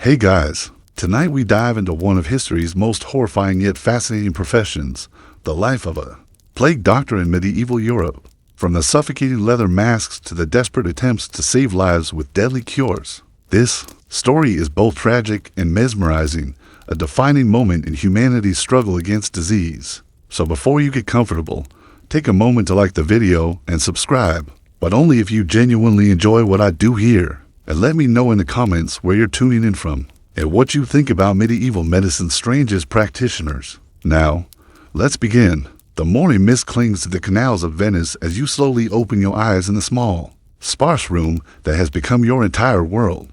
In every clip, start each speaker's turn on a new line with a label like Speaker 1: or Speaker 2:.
Speaker 1: Hey guys, tonight we dive into one of history's most horrifying yet fascinating professions, the life of a plague doctor in medieval Europe. From the suffocating leather masks to the desperate attempts to save lives with deadly cures. This story is both tragic and mesmerizing, a defining moment in humanity's struggle against disease. So before you get comfortable, take a moment to like the video and subscribe, but only if you genuinely enjoy what I do here. And let me know in the comments where you're tuning in from and what you think about medieval medicine's strangest practitioners. Now, let's begin. The morning mist clings to the canals of Venice as you slowly open your eyes in the small, sparse room that has become your entire world.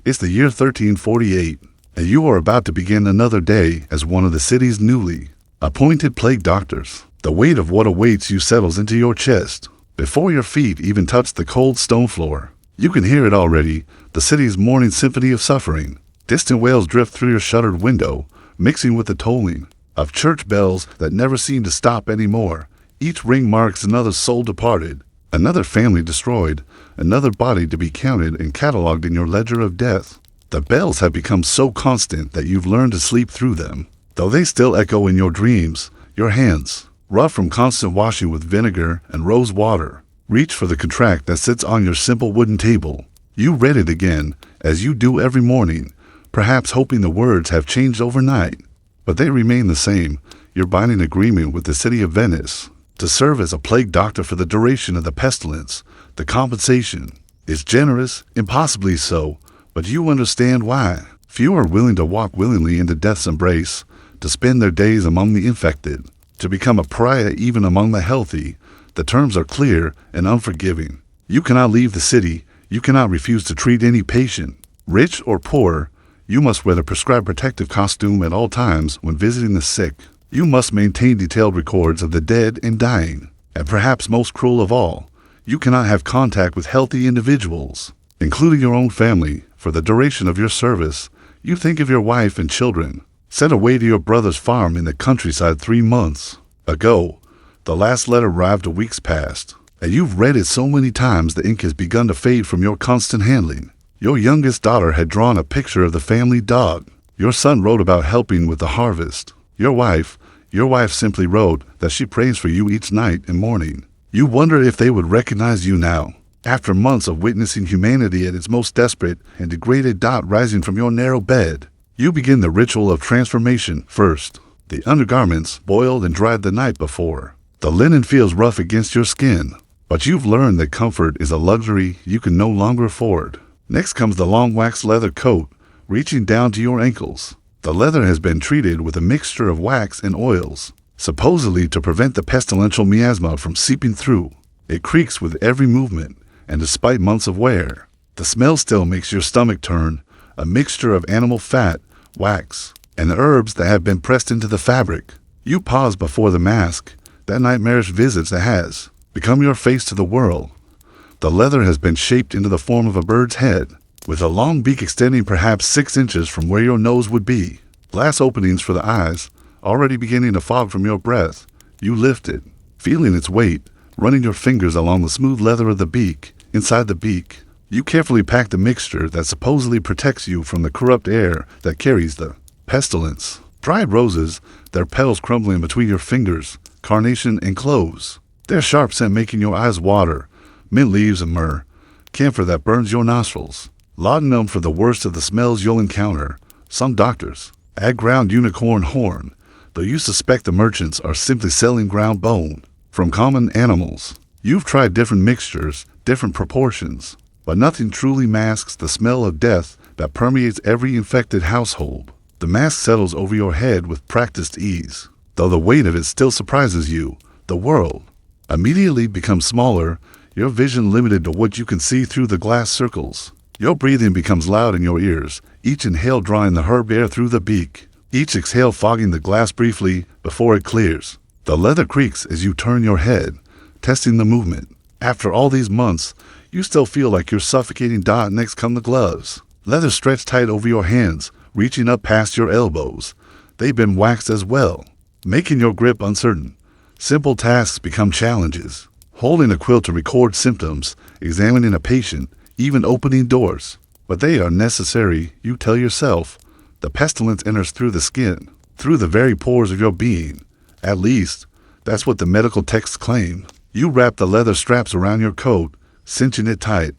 Speaker 1: It's the year 1348, and you are about to begin another day as one of the city's newly appointed plague doctors. The weight of what awaits you settles into your chest before your feet even touch the cold stone floor. You can hear it already, the city's morning symphony of suffering. Distant wails drift through your shuttered window, mixing with the tolling of church bells that never seem to stop anymore. Each ring marks another soul departed, another family destroyed, another body to be counted and cataloged in your ledger of death. The bells have become so constant that you've learned to sleep through them, though they still echo in your dreams. Your hands, rough from constant washing with vinegar and rose water, reach for the contract that sits on your simple wooden table. You read it again, as you do every morning, perhaps hoping the words have changed overnight. But they remain the same. You're binding an agreement with the city of Venice to serve as a plague doctor for the duration of the pestilence. The compensation is generous, impossibly so, but you understand why. Few are willing to walk willingly into death's embrace, to spend their days among the infected, to become a pariah even among the healthy. The terms are clear and unforgiving. You cannot leave the city. You cannot refuse to treat any patient, rich or poor. You must wear the prescribed protective costume at all times when visiting the sick. You must maintain detailed records of the dead and dying. And perhaps most cruel of all, you cannot have contact with healthy individuals, including your own family. For the duration of your service, you think of your wife and children, sent away to your brother's farm in the countryside 3 months ago. The last letter arrived a week's past, and you've read it so many times the ink has begun to fade from your constant handling. Your youngest daughter had drawn a picture of the family dog. Your son wrote about helping with the harvest. Your wife simply wrote that she prays for you each night and morning. You wonder if they would recognize you now, after months of witnessing humanity at its most desperate and degraded dot rising from your narrow bed. You begin the ritual of transformation first. The undergarments boiled and dried the night before. The linen feels rough against your skin, but you've learned that comfort is a luxury you can no longer afford. Next comes the long waxed leather coat, reaching down to your ankles. The leather has been treated with a mixture of wax and oils, supposedly to prevent the pestilential miasma from seeping through. It creaks with every movement, and despite months of wear, the smell still makes your stomach turn, a mixture of animal fat, wax, and the herbs that have been pressed into the fabric. You pause before the mask, that nightmarish visage that has become your face to the world. The leather has been shaped into the form of a bird's head, with a long beak extending perhaps 6 inches from where your nose would be. Glass openings for the eyes, already beginning to fog from your breath. You lift it, feeling its weight, running your fingers along the smooth leather of the beak. Inside the beak, you carefully pack the mixture that supposedly protects you from the corrupt air that carries the pestilence. Dried roses, their petals crumbling between your fingers, carnation and cloves, their sharp scent making your eyes water, mint leaves and myrrh, camphor that burns your nostrils. Laudanum for the worst of the smells you'll encounter. Some doctors add ground unicorn horn, though you suspect the merchants are simply selling ground bone from common animals. You've tried different mixtures, different proportions, but nothing truly masks the smell of death that permeates every infected household. The mask settles over your head with practiced ease, though the weight of it still surprises you. The world immediately becomes smaller, your vision limited to what you can see through the glass circles. Your breathing becomes loud in your ears, each inhale drawing the herb air through the beak, each exhale fogging the glass briefly before it clears. The leather creaks as you turn your head, testing the movement. After all these months, you still feel like you're suffocating. Next come the gloves. Leather stretched tight over your hands, reaching up past your elbows. They've been waxed as well, making your grip uncertain. Simple tasks become challenges. Holding a quill to record symptoms, examining a patient, even opening doors. But they are necessary, you tell yourself. The pestilence enters through the skin, through the very pores of your being. At least, that's what the medical texts claim. You wrap the leather straps around your coat, cinching it tight.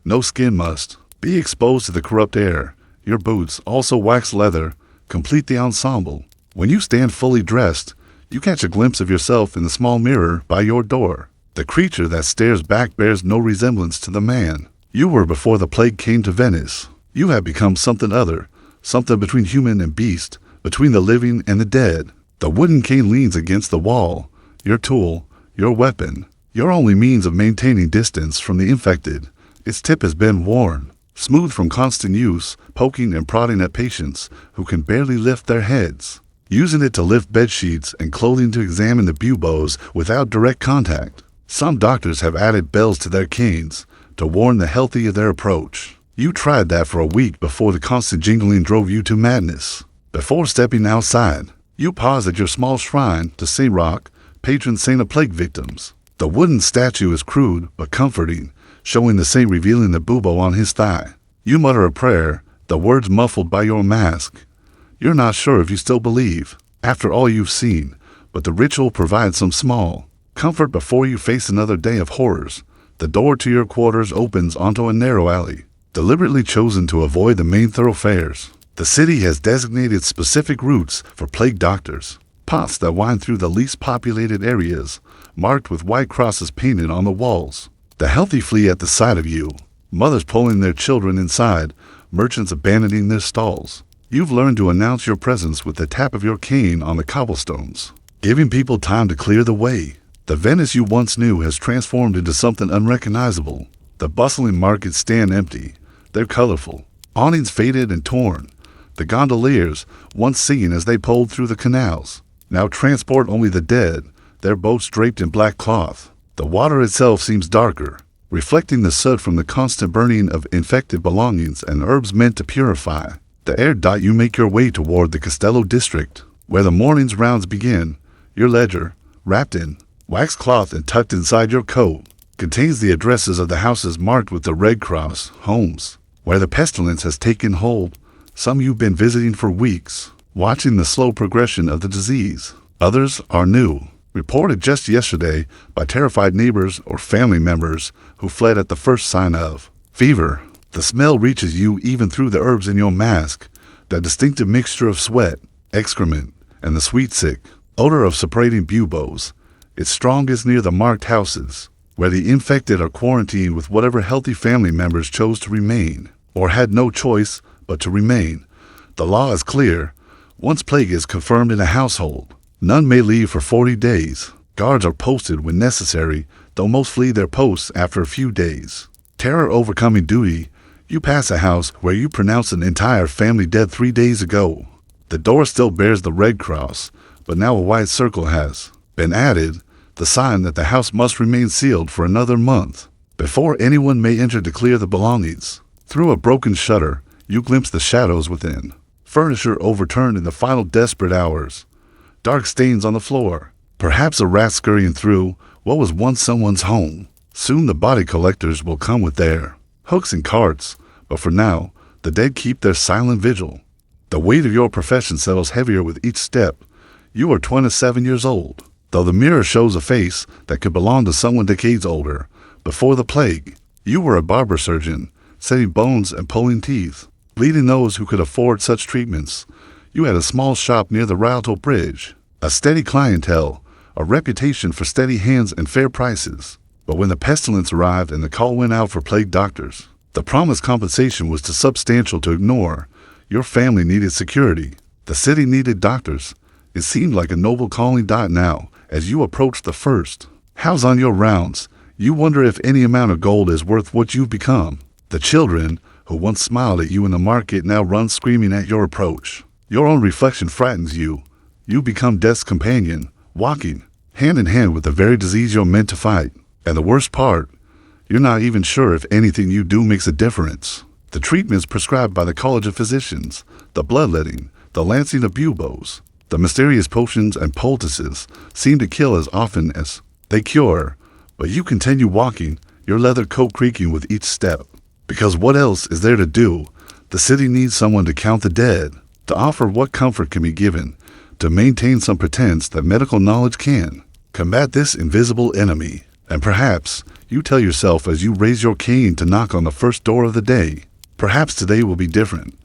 Speaker 1: No skin must be exposed to the corrupt air. Your boots, also wax leather, complete the ensemble. When you stand fully dressed, you catch a glimpse of yourself in the small mirror by your door. The creature that stares back bears no resemblance to the man you were before the plague came to Venice. You have become something other, something between human and beast, between the living and the dead. The wooden cane leans against the wall, your tool, your weapon, your only means of maintaining distance from the infected. Its tip has been worn, smooth from constant use, poking and prodding at patients who can barely lift their heads, using it to lift bed sheets and clothing to examine the buboes without direct contact. Some doctors have added bells to their canes to warn the healthy of their approach. You tried that for a week before the constant jingling drove you to madness. Before stepping outside, you paused at your small shrine to St. Roch, patron saint of plague victims. The wooden statue is crude but comforting, showing the saint revealing the bubo on his thigh. You mutter a prayer, the words muffled by your mask. You're not sure if you still believe, after all you've seen, but the ritual provides some small comfort before you face another day of horrors. The door to your quarters opens onto a narrow alley, deliberately chosen to avoid the main thoroughfares. The city has designated specific routes for plague doctors, paths that wind through the least populated areas, marked with white crosses painted on the walls. The healthy flee at the sight of you, mothers pulling their children inside, merchants abandoning their stalls. You've learned to announce your presence with the tap of your cane on the cobblestones, giving people time to clear the way. The Venice you once knew has transformed into something unrecognizable. The bustling markets stand empty. They're colorful, awnings faded and torn. The gondoliers, once singing as they poled through the canals, now transport only the dead, their boats draped in black cloth. The water itself seems darker, reflecting the soot from the constant burning of infected belongings and herbs meant to purify the air. You make your way toward the Castello district, where the morning's rounds begin. Your ledger, wrapped in wax cloth and tucked inside your coat, contains the addresses of the houses marked with the Red Cross, homes where the pestilence has taken hold. Some you've been visiting for weeks, watching the slow progression of the disease. Others are new, reported just yesterday by terrified neighbors or family members who fled at the first sign of fever. The smell reaches you even through the herbs in your mask, the distinctive mixture of sweat, excrement, and the sweet sick odor of separating buboes. It's strongest near the marked houses, where the infected are quarantined with whatever healthy family members chose to remain, or had no choice but to remain. The law is clear. Once plague is confirmed in a household, none may leave for 40 days. Guards are posted when necessary, though most flee their posts after a few days. Terror overcoming duty, you pass a house where you pronounced an entire family dead 3 days ago. The door still bears the Red Cross, but now a white circle has been added, the sign that the house must remain sealed for another month, before anyone may enter to clear the belongings. Through a broken shutter, you glimpse the shadows within. Furniture overturned in the final desperate hours. Dark stains on the floor. Perhaps a rat scurrying through what was once someone's home. Soon the body collectors will come with their hooks and carts, but for now, the dead keep their silent vigil. The weight of your profession settles heavier with each step. You are 27 years old, though the mirror shows a face that could belong to someone decades older. Before the plague, you were a barber surgeon, setting bones and pulling teeth, bleeding those who could afford such treatments. You had a small shop near the Rialto Bridge, a steady clientele, a reputation for steady hands and fair prices. But when the pestilence arrived and the call went out for plague doctors, the promised compensation was too substantial to ignore. Your family needed security. The city needed doctors. It seemed like a noble calling. Now, as you approach the first house on your rounds, you wonder if any amount of gold is worth what you've become. The children who once smiled at you in the market now run screaming at your approach. Your own reflection frightens you. You become death's companion, walking hand in hand with the very disease you're meant to fight. And the worst part, you're not even sure if anything you do makes a difference. The treatments prescribed by the College of Physicians, the bloodletting, the lancing of buboes, the mysterious potions and poultices seem to kill as often as they cure, but you continue walking, your leather coat creaking with each step. Because what else is there to do? The city needs someone to count the dead, to offer what comfort can be given, to maintain some pretense that medical knowledge can. Combat this invisible enemy. And perhaps you tell yourself as you raise your cane to knock on the first door of the day, perhaps today will be different.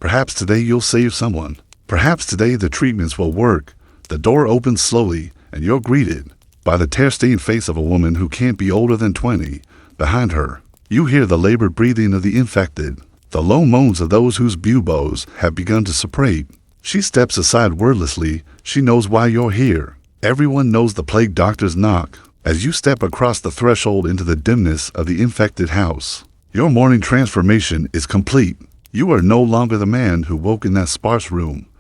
Speaker 1: Perhaps today you'll save someone. Perhaps today the treatments will work. The door opens slowly, and you're greeted by the tear-stained face of a woman who can't be older than 20. Behind her, you hear the labored breathing of the infected, the low moans of those whose buboes have begun to suppurate. She steps aside wordlessly. She knows why you're here. Everyone knows the plague doctor's knock. As you step across the threshold into the dimness of the infected house, your morning transformation is complete. You are no longer the man who woke in that sparse room.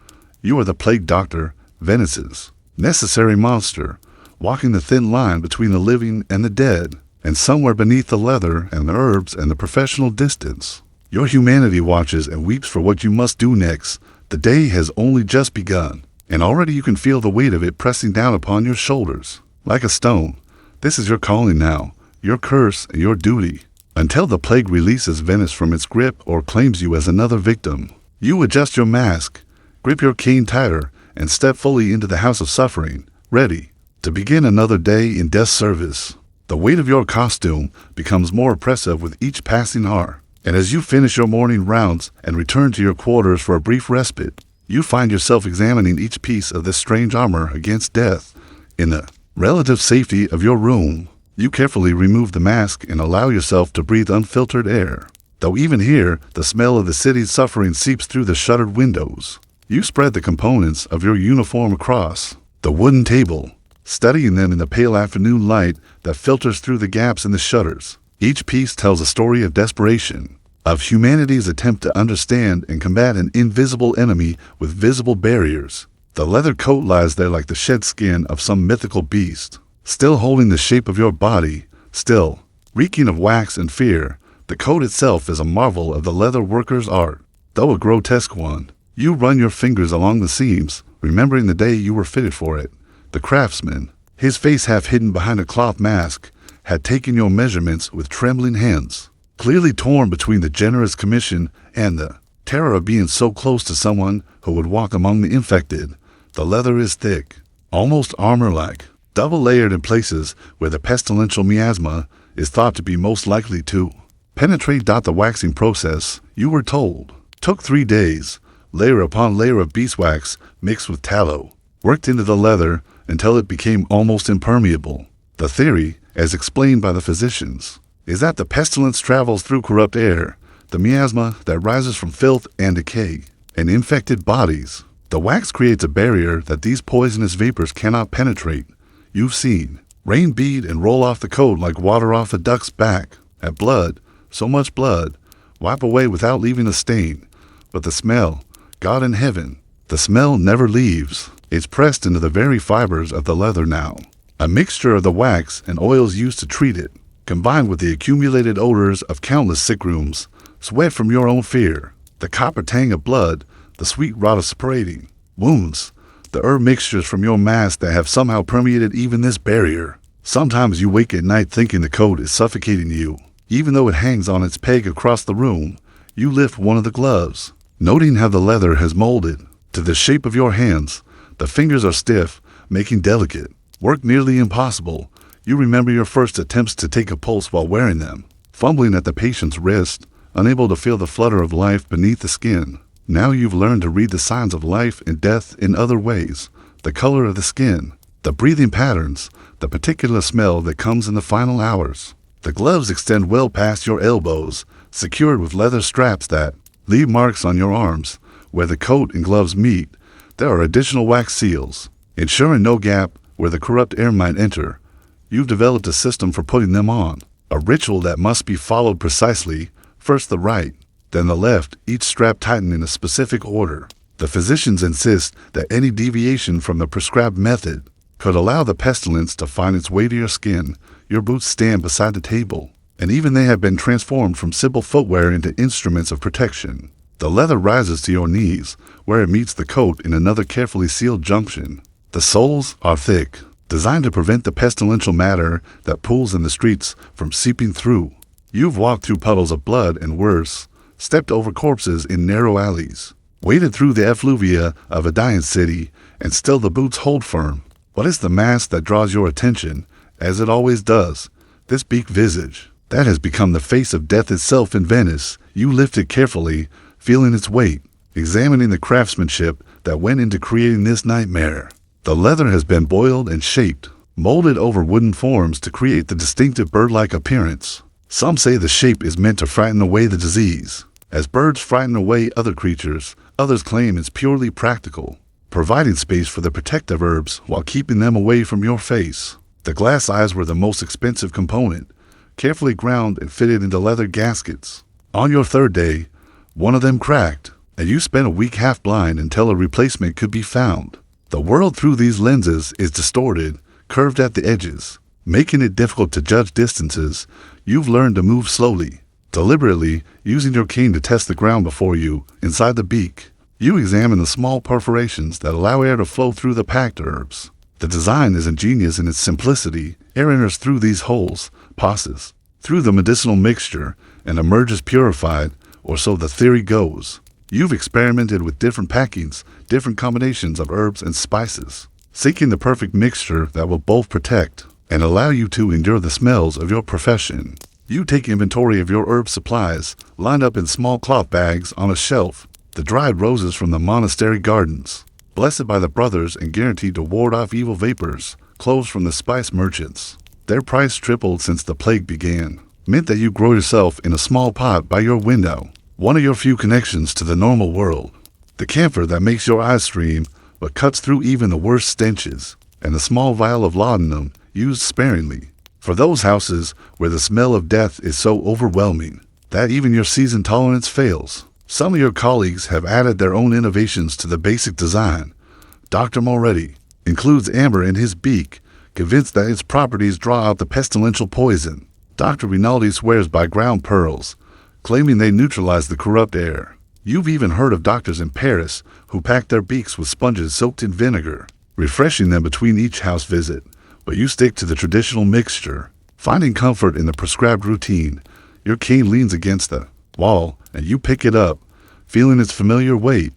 Speaker 1: You are the plague doctor, Venice's necessary monster, walking the thin line between the living and the dead, and somewhere beneath the leather and the herbs and the professional distance, your humanity watches and weeps for what you must do next. The day has only just begun, and already you can feel the weight of it pressing down upon your shoulders like a stone. This is your calling now, your curse and your duty. Until the plague releases Venice from its grip or claims you as another victim, you adjust your mask, grip your cane tighter, and step fully into the house of suffering, ready to begin another day in death's service. The weight of your costume becomes more oppressive with each passing hour, and as you finish your morning rounds and return to your quarters for a brief respite, you find yourself examining each piece of this strange armor against death. In the relative safety of your room, you carefully remove the mask and allow yourself to breathe unfiltered air. Though even here, the smell of the city's suffering seeps through the shuttered windows. You spread the components of your uniform across the wooden table, studying them in the pale afternoon light that filters through the gaps in the shutters. Each piece tells a story of desperation, of humanity's attempt to understand and combat an invisible enemy with visible barriers. The leather coat lies there like the shed skin of some mythical beast, still holding the shape of your body, still reeking of wax and fear. The coat itself is a marvel of the leather worker's art, though a grotesque one. You run your fingers along the seams, remembering the day you were fitted for it. The craftsman, his face half hidden behind a cloth mask, had taken your measurements with trembling hands, clearly torn between the generous commission and the terror of being so close to someone who would walk among the infected. The leather is thick, almost armor-like, double-layered in places where the pestilential miasma is thought to be most likely to penetrate. The waxing process, you were told, took 3 days, layer upon layer of beeswax mixed with tallow, worked into the leather until it became almost impermeable. The theory, as explained by the physicians, is that the pestilence travels through corrupt air, the miasma that rises from filth and decay, and infected bodies. The wax creates a barrier that these poisonous vapors cannot penetrate. You've seen rain bead and roll off the coat like water off a duck's back. At blood, so much blood, wipe away without leaving a stain. But the smell, God in heaven, the smell never leaves. It's pressed into the very fibers of the leather now. A mixture of the wax and oils used to treat it, combined with the accumulated odors of countless sick rooms, sweat from your own fear, the copper tang of blood, the sweet rot of suppurating wounds, the herb mixtures from your mask that have somehow permeated even this barrier. Sometimes you wake at night thinking the coat is suffocating you. Even though it hangs on its peg across the room, you lift one of the gloves, noting how the leather has molded to the shape of your hands. The fingers are stiff, making delicate work nearly impossible. You remember your first attempts to take a pulse while wearing them, fumbling at the patient's wrist, unable to feel the flutter of life beneath the skin. Now you've learned to read the signs of life and death in other ways, the color of the skin, the breathing patterns, the particular smell that comes in the final hours. The gloves extend well past your elbows, secured with leather straps that leave marks on your arms. Where the coat and gloves meet, there are additional wax seals, ensuring no gap where the corrupt air might enter. You've developed a system for putting them on, a ritual that must be followed precisely, first the right, then the left, each strap tightened in a specific order. The physicians insist that any deviation from the prescribed method could allow the pestilence to find its way to your skin. Your boots stand beside the table, and even they have been transformed from simple footwear into instruments of protection. The leather rises to your knees, where it meets the coat in another carefully sealed junction. The soles are thick, designed to prevent the pestilential matter that pools in the streets from seeping through. You've walked through puddles of blood and worse, stepped over corpses in narrow alleys, waded through the effluvia of a dying city, and still the boots hold firm. What is the mask that draws your attention, as it always does? This beaked visage, that has become the face of death itself in Venice. You lift it carefully, feeling its weight, examining the craftsmanship that went into creating this nightmare. The leather has been boiled and shaped, molded over wooden forms to create the distinctive bird-like appearance. Some say the shape is meant to frighten away the disease. As birds frighten away other creatures, others claim it's purely practical, providing space for the protective herbs while keeping them away from your face. The glass eyes were the most expensive component, carefully ground and fitted into leather gaskets. On your third day, one of them cracked, and you spent a week half blind until a replacement could be found. The world through these lenses is distorted, curved at the edges, making it difficult to judge distances. You've learned to move slowly, deliberately, using your cane to test the ground before you. Inside the beak, you examine the small perforations that allow air to flow through the packed herbs. The design is ingenious in its simplicity. Air enters through these holes, passes through the medicinal mixture, and emerges purified, or so the theory goes. You've experimented with different packings, different combinations of herbs and spices, seeking the perfect mixture that will both protect and allow you to endure the smells of your profession. You take inventory of your herb supplies, lined up in small cloth bags on a shelf, the dried roses from the monastery gardens, blessed by the brothers and guaranteed to ward off evil vapors, cloves from the spice merchants. Their price tripled since the plague began, meant that you grow yourself in a small pot by your window, one of your few connections to the normal world. The camphor that makes your eyes stream, but cuts through even the worst stenches, and the small vial of laudanum used sparingly, for those houses where the smell of death is so overwhelming that even your seasoned tolerance fails. Some of your colleagues have added their own innovations to the basic design. Dr. Moretti includes amber in his beak, convinced that its properties draw out the pestilential poison. Dr. Rinaldi swears by ground pearls, claiming they neutralize the corrupt air. You've even heard of doctors in Paris who pack their beaks with sponges soaked in vinegar, refreshing them between each house visit. But you stick to the traditional mixture, finding comfort in the prescribed routine. Your cane leans against the wall, and you pick it up, feeling its familiar weight.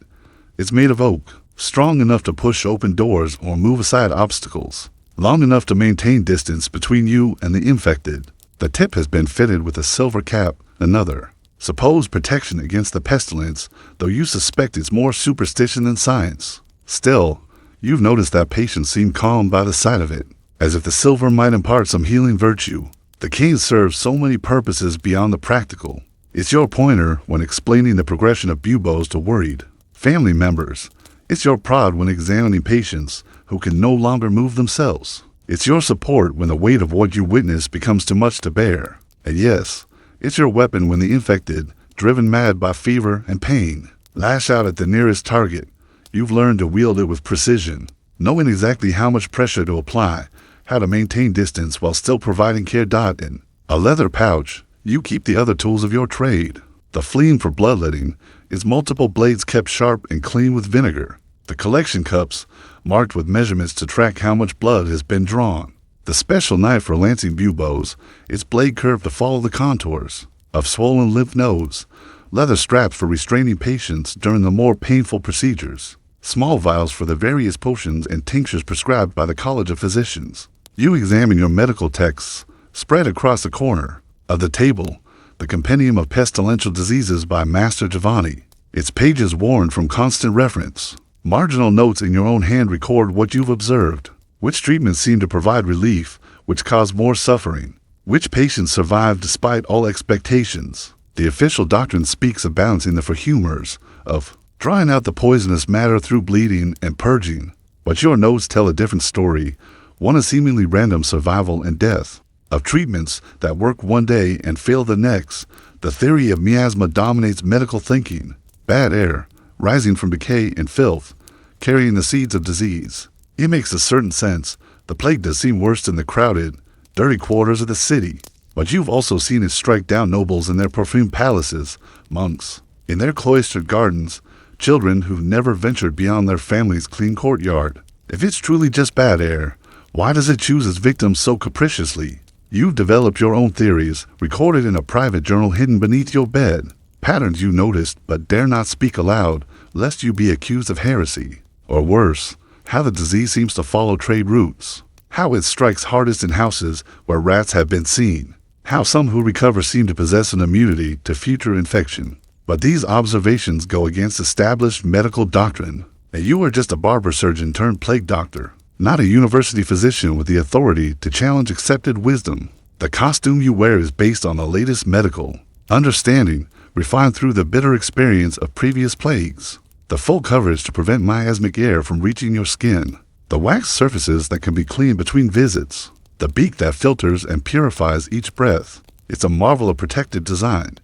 Speaker 1: It's made of oak, strong enough to push open doors or move aside obstacles, long enough to maintain distance between you and the infected. The tip has been fitted with a silver cap, another supposed protection against the pestilence, though you suspect it's more superstition than science. Still, you've noticed that patients seem calmed by the sight of it, as if the silver might impart some healing virtue. The cane serves so many purposes beyond the practical. It's your pointer when explaining the progression of buboes to worried family members. It's your prod when examining patients who can no longer move themselves. It's your support when the weight of what you witness becomes too much to bear. And yes, it's your weapon when the infected, driven mad by fever and pain, lash out at the nearest target. You've learned to wield it with precision, knowing exactly how much pressure to apply, how to maintain distance while still providing care. In a leather pouch, you keep the other tools of your trade. The fleam for bloodletting is multiple blades kept sharp and clean with vinegar. The collection cups, marked with measurements to track how much blood has been drawn. The special knife for lancing buboes, its blade curved to follow the contours of swollen lymph nodes. Leather straps for restraining patients during the more painful procedures. Small vials for the various potions and tinctures prescribed by the College of Physicians. You examine your medical texts, spread across the corner of the table, the Compendium of Pestilential Diseases by Master Giovanni, its pages worn from constant reference. Marginal notes in your own hand record what you've observed, which treatments seem to provide relief, which cause more suffering, which patients survive despite all expectations. The official doctrine speaks of balancing the humors, of drawing out the poisonous matter through bleeding and purging, but your notes tell a different story, one of seemingly random survival and death, of treatments that work one day and fail the next. The theory of miasma dominates medical thinking. Bad air, rising from decay and filth, carrying the seeds of disease. It makes a certain sense. The plague does seem worse than the crowded, dirty quarters of the city. But you've also seen it strike down nobles in their perfumed palaces, monks in their cloistered gardens, children who've never ventured beyond their family's clean courtyard. If it's truly just bad air, why does it choose its victims so capriciously? You've developed your own theories, recorded in a private journal hidden beneath your bed. Patterns you noticed but dare not speak aloud, lest you be accused of heresy. Or worse, how the disease seems to follow trade routes. How it strikes hardest in houses where rats have been seen. How some who recover seem to possess an immunity to future infection. But these observations go against established medical doctrine. And you are just a barber surgeon turned plague doctor, not a university physician with the authority to challenge accepted wisdom. The costume you wear is based on the latest medical understanding, refined through the bitter experience of previous plagues. The full coverage to prevent miasmic air from reaching your skin. The wax surfaces that can be cleaned between visits. The beak that filters and purifies each breath. It's a marvel of protective design,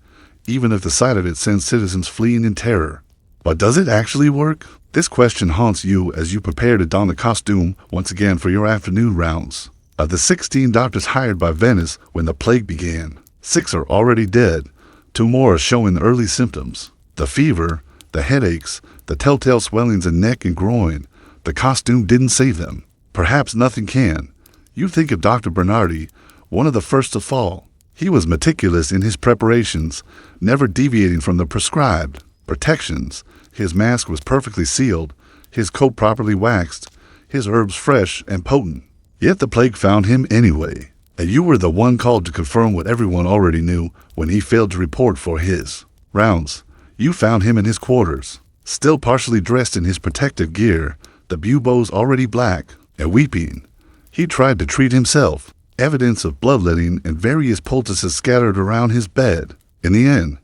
Speaker 1: even if the sight of it sends citizens fleeing in terror. But does it actually work? This question haunts you as you prepare to don the costume once again for your afternoon rounds. Of the 16 doctors hired by Venice when the plague began, 6 are already dead. 2 more are showing the early symptoms. The fever, the headaches, the telltale swellings in neck and groin. The costume didn't save them. Perhaps nothing can. You think of Dr. Bernardi, one of the first to fall. He was meticulous in his preparations, never deviating from the prescribed protections. His mask was perfectly sealed, his coat properly waxed, his herbs fresh and potent. Yet the plague found him anyway. And you were the one called to confirm what everyone already knew when he failed to report for his rounds. You found him in his quarters, still partially dressed in his protective gear, the buboes already black, and weeping. He tried to treat himself, evidence of bloodletting and various poultices scattered around his bed. In the end,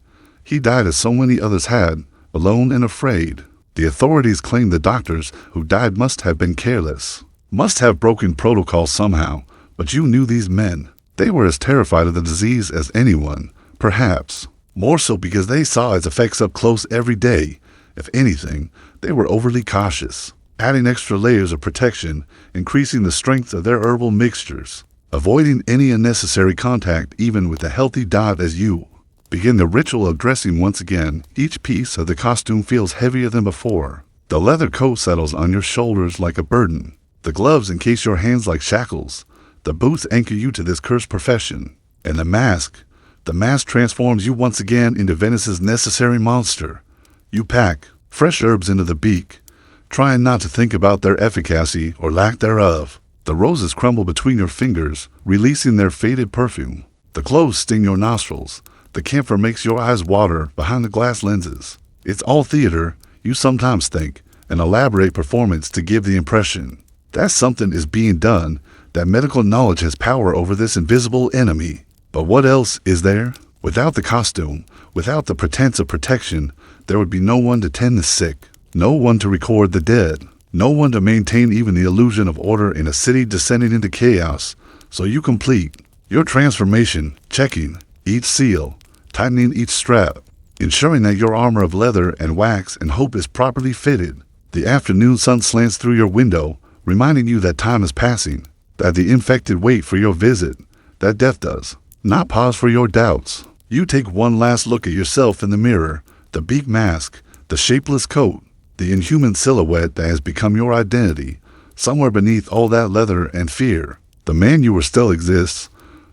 Speaker 1: he died as so many others had, alone and afraid. The authorities claim the doctors who died must have been careless, must have broken protocol somehow, but you knew these men. They were as terrified of the disease as anyone, perhaps more so because they saw its effects up close every day. If anything, they were overly cautious, adding extra layers of protection, increasing the strength of their herbal mixtures, avoiding any unnecessary contact even with a healthy dot as you. Begin the ritual of dressing once again. Each piece of the costume feels heavier than before. The leather coat settles on your shoulders like a burden. The gloves encase your hands like shackles. The boots anchor you to this cursed profession. And the mask transforms you once again into Venice's necessary monster. You pack fresh herbs into the beak, trying not to think about their efficacy or lack thereof. The roses crumble between your fingers, releasing their faded perfume. The cloves sting your nostrils. The camphor makes your eyes water behind the glass lenses. It's all theater, you sometimes think, an elaborate performance to give the impression that something is being done, that medical knowledge has power over this invisible enemy. But what else is there? Without the costume, without the pretense of protection, there would be no one to tend the sick, no one to record the dead, no one to maintain even the illusion of order in a city descending into chaos. So you complete your transformation, checking each seal, tightening each strap, ensuring that your armor of leather and wax and hope is properly fitted. The afternoon sun slants through your window, reminding you that time is passing, that the infected wait for your visit, that death does not pause for your doubts. You take one last look at yourself in the mirror, the beak mask, the shapeless coat, the inhuman silhouette that has become your identity. Somewhere beneath all that leather and fear, the man you were still exists,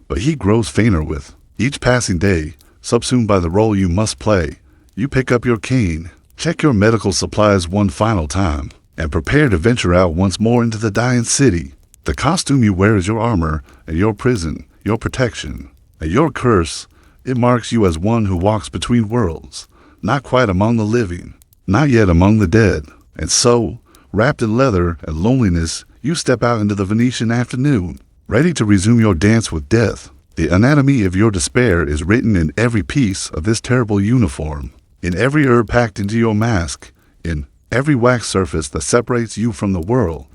Speaker 1: but he grows fainter with each passing day, subsumed by the role you must play. You pick up your cane, check your medical supplies one final time, and prepare to venture out once more into the dying city. The costume you wear is your armor and your prison, your protection, and your curse. It marks you as one who walks between worlds, not quite among the living, not yet among the dead. And so, wrapped in leather and loneliness, you step out into the Venetian afternoon, ready to resume your dance with death. The anatomy of your despair is written in every piece of this terrible uniform, in every herb packed into your mask, in every wax surface that separates you from the world.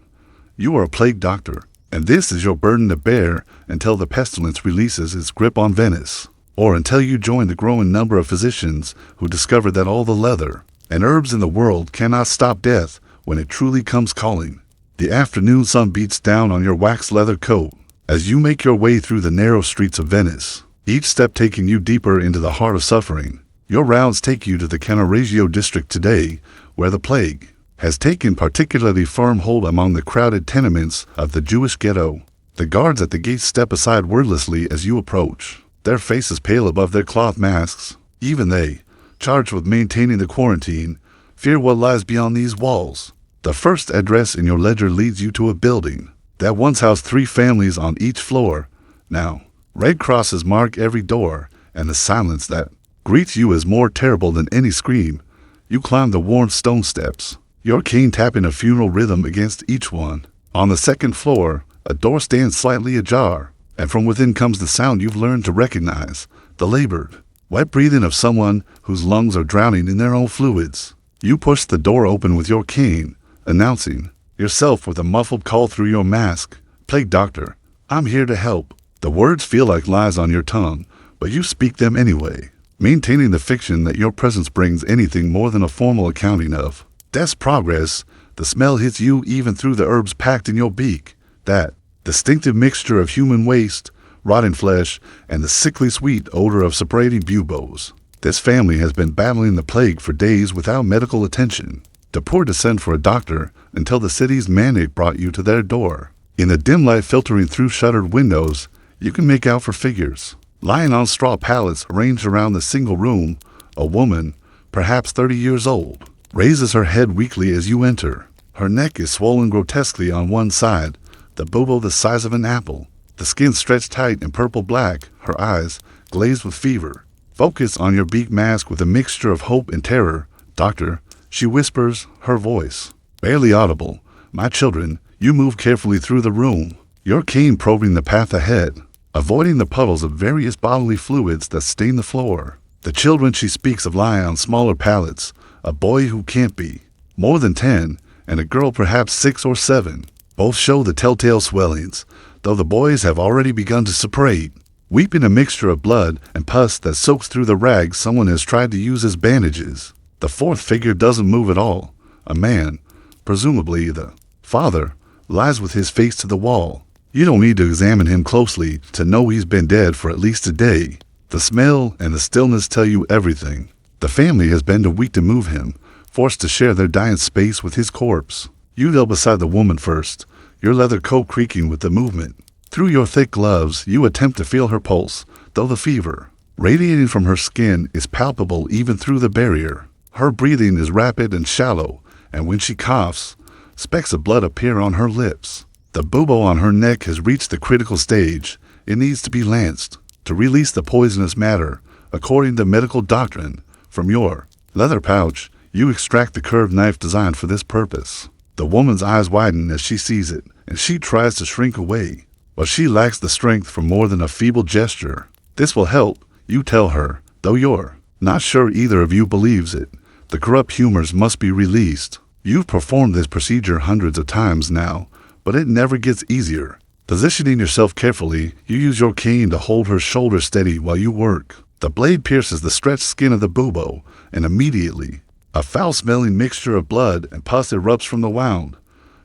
Speaker 1: You are a plague doctor, and this is your burden to bear until the pestilence releases its grip on Venice, or until you join the growing number of physicians who discover that all the leather and herbs in the world cannot stop death when it truly comes calling. The afternoon sun beats down on your wax leather coat as you make your way through the narrow streets of Venice, each step taking you deeper into the heart of suffering. Your rounds take you to the Cannaregio district today, where the plague has taken particularly firm hold among the crowded tenements of the Jewish ghetto. The guards at the gate step aside wordlessly as you approach, their faces pale above their cloth masks. Even they, charged with maintaining the quarantine, fear what lies beyond these walls. The first address in your ledger leads you to a building that once housed 3 families on each floor. Now, red crosses mark every door, and the silence that greets you is more terrible than any scream. You climb the worn stone steps, your cane tapping a funeral rhythm against each one. On the second floor, a door stands slightly ajar, and from within comes the sound you've learned to recognize, the labored, wet breathing of someone whose lungs are drowning in their own fluids. You push the door open with your cane, announcing yourself with a muffled call through your mask. "Plague Doctor, I'm here to help." The words feel like lies on your tongue, but you speak them anyway, maintaining the fiction that your presence brings anything more than a formal accounting of death's progress. The smell hits you even through the herbs packed in your beak, that distinctive mixture of human waste, rotten flesh, and the sickly sweet odor of separating buboes. This family has been battling the plague for days without medical attention. The poor to send for a doctor until the city's mandate brought you to their door. In the dim light filtering through shuttered windows, you can make out 4 figures. Lying on straw pallets arranged around the single room, a woman, perhaps 30 years old, raises her head weakly as you enter. Her neck is swollen grotesquely on one side, the bubo the size of an apple, the skin stretched tight and purple-black, her eyes, glazed with fever, focus on your beak mask with a mixture of hope and terror. "Doctor," she whispers, her voice barely audible. "My children." You move carefully through the room, your cane probing the path ahead, avoiding the puddles of various bodily fluids that stain the floor. The children she speaks of lie on smaller pallets, a boy who can't be more than 10, and a girl perhaps 6 or 7. Both show the telltale swellings, though the boys have already begun to suppurate, weeping a mixture of blood and pus that soaks through the rags someone has tried to use as bandages. The 4th figure doesn't move at all. A man, presumably the father, lies with his face to the wall. You don't need to examine him closely to know he's been dead for at least a day. The smell and the stillness tell you everything. The family has been too weak to move him, forced to share their dying space with his corpse. You kneel beside the woman first, your leather coat creaking with the movement. Through your thick gloves, you attempt to feel her pulse, though the fever radiating from her skin is palpable even through the barrier. Her breathing is rapid and shallow, and when she coughs, specks of blood appear on her lips. The bubo on her neck has reached the critical stage. It needs to be lanced to release the poisonous matter, according to medical doctrine. From your leather pouch, you extract the curved knife designed for this purpose. The woman's eyes widen as she sees it, and she tries to shrink away, but she lacks the strength for more than a feeble gesture. "This will help," you tell her, though you're not sure either of you believes it. The corrupt humors must be released. You've performed this procedure hundreds of times now, but it never gets easier. Positioning yourself carefully, you use your cane to hold her shoulder steady while you work. The blade pierces the stretched skin of the bubo, and immediately, a foul-smelling mixture of blood and pus erupts from the wound.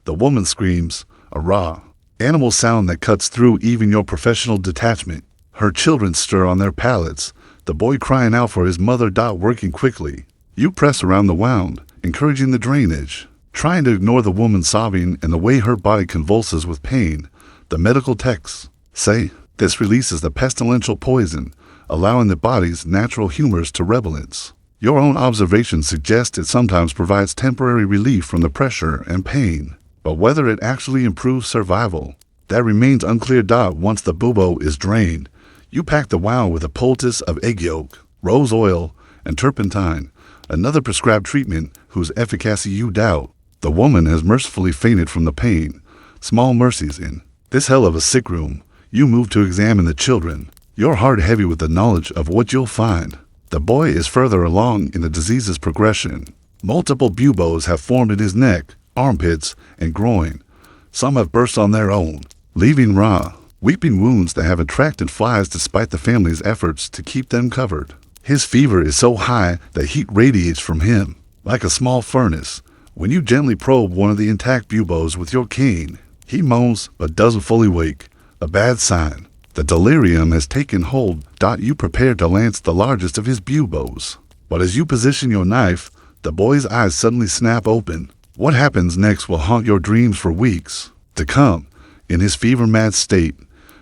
Speaker 1: The woman screams, a raw, animal sound that cuts through even your professional detachment. Her children stir on their pallets, the boy crying out for his mother. Working quickly, you press around the wound, encouraging the drainage, trying to ignore the woman sobbing and the way her body convulses with pain. The medical texts say this releases the pestilential poison, allowing the body's natural humors to relevance. Your own observations suggest it sometimes provides temporary relief from the pressure and pain, but whether it actually improves survival, that remains unclear. Once the bubo is drained, you pack the wound with a poultice of egg yolk, rose oil, and turpentine, another prescribed treatment whose efficacy you doubt. The woman has mercifully fainted from the pain. Small mercies in this hell of a sick room. You move to examine the children, your heart heavy with the knowledge of what you'll find. The boy is further along in the disease's progression. Multiple buboes have formed in his neck, armpits, and groin. Some have burst on their own, leaving raw, weeping wounds that have attracted flies despite the family's efforts to keep them covered. His fever is so high that heat radiates from him, like a small furnace. When you gently probe one of the intact buboes with your cane, he moans but doesn't fully wake, a bad sign. The delirium has taken hold. You prepare to lance the largest of his buboes. But as you position your knife, the boy's eyes suddenly snap open. What happens next will haunt your dreams for weeks to come. In his fever-mad state,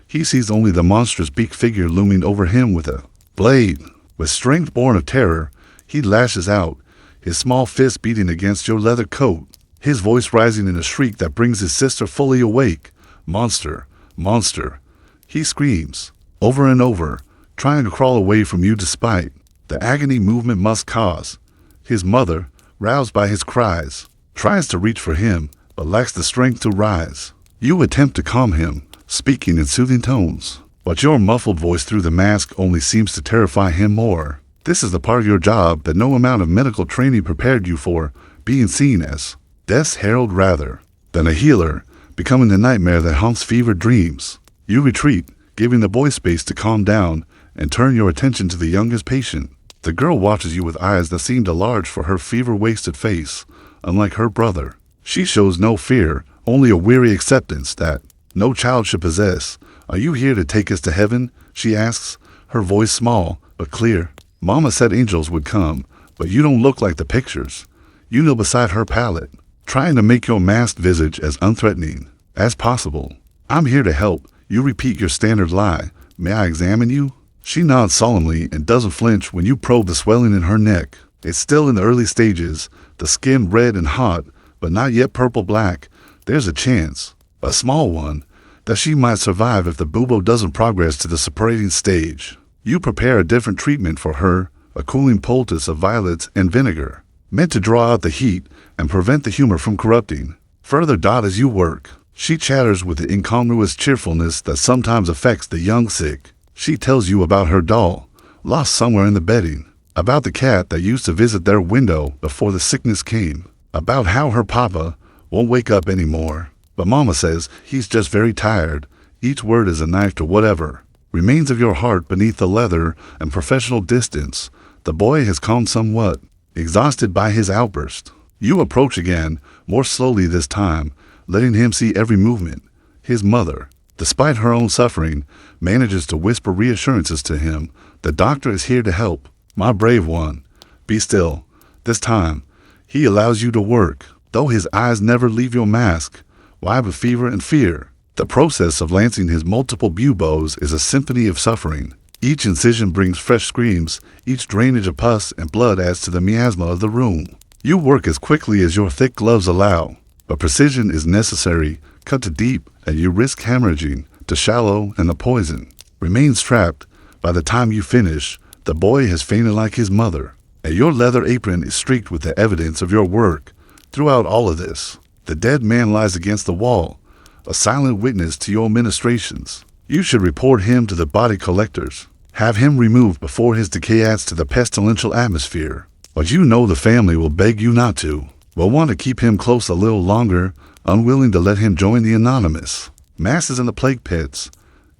Speaker 1: he sees only the monstrous beak figure looming over him with a blade. With strength born of terror, he lashes out, his small fist beating against your leather coat, his voice rising in a shriek that brings his sister fully awake. Monster, monster, he screams, over and over, trying to crawl away from you despite the agony movement must cause. His mother, roused by his cries, tries to reach for him, but lacks the strength to rise. You attempt to calm him, speaking in soothing tones, but your muffled voice through the mask only seems to terrify him more. This is the part of your job that no amount of medical training prepared you for, being seen as death's herald rather than a healer, becoming the nightmare that haunts fevered dreams. You retreat, giving the boy space to calm down and turn your attention to the youngest patient. The girl watches you with eyes that seem too large for her fever-wasted face. Unlike her brother, she shows no fear, only a weary acceptance that no child should possess. Are you here to take us to heaven? She asks, her voice small but clear. Mama said angels would come, but you don't look like the pictures. You kneel beside her pallet, trying to make your masked visage as unthreatening as possible. I'm here to help. You repeat your standard lie. May I examine you? She nods solemnly and doesn't flinch when you probe the swelling in her neck. It's still in the early stages, the skin red and hot, but not yet purple-black. There's a chance, a small one, that she might survive if the bubo doesn't progress to the separating stage. You prepare a different treatment for her, a cooling poultice of violets and vinegar, meant to draw out the heat and prevent the humor from corrupting. Further dot as you work. She chatters with the incongruous cheerfulness that sometimes affects the young sick. She tells you about her doll, lost somewhere in the bedding, about the cat that used to visit their window before the sickness came, about how her papa won't wake up anymore, but Mama says he's just very tired. Each word is a knife to whatever remains of your heart beneath the leather and professional distance. The boy has calmed somewhat, exhausted by his outburst. You approach again, more slowly this time, letting him see every movement. His mother, despite her own suffering, manages to whisper reassurances to him. The doctor is here to help. My brave one, be still. This time, he allows you to work, though his eyes never leave your mask. Why with fever and fear? The process of lancing his multiple buboes is a symphony of suffering. Each incision brings fresh screams, each drainage of pus and blood adds to the miasma of the room. You work as quickly as your thick gloves allow, but precision is necessary. Cut to deep, and you risk hemorrhaging, to shallow, and the poison remains trapped. By the time you finish, the boy has fainted like his mother, and your leather apron is streaked with the evidence of your work. Throughout all of this, the dead man lies against the wall, a silent witness to your ministrations. You should report him to the body collectors, have him removed before his decay adds to the pestilential atmosphere. But you know the family will beg you not to, will want to keep him close a little longer, unwilling to let him join the anonymous masses in the plague pits.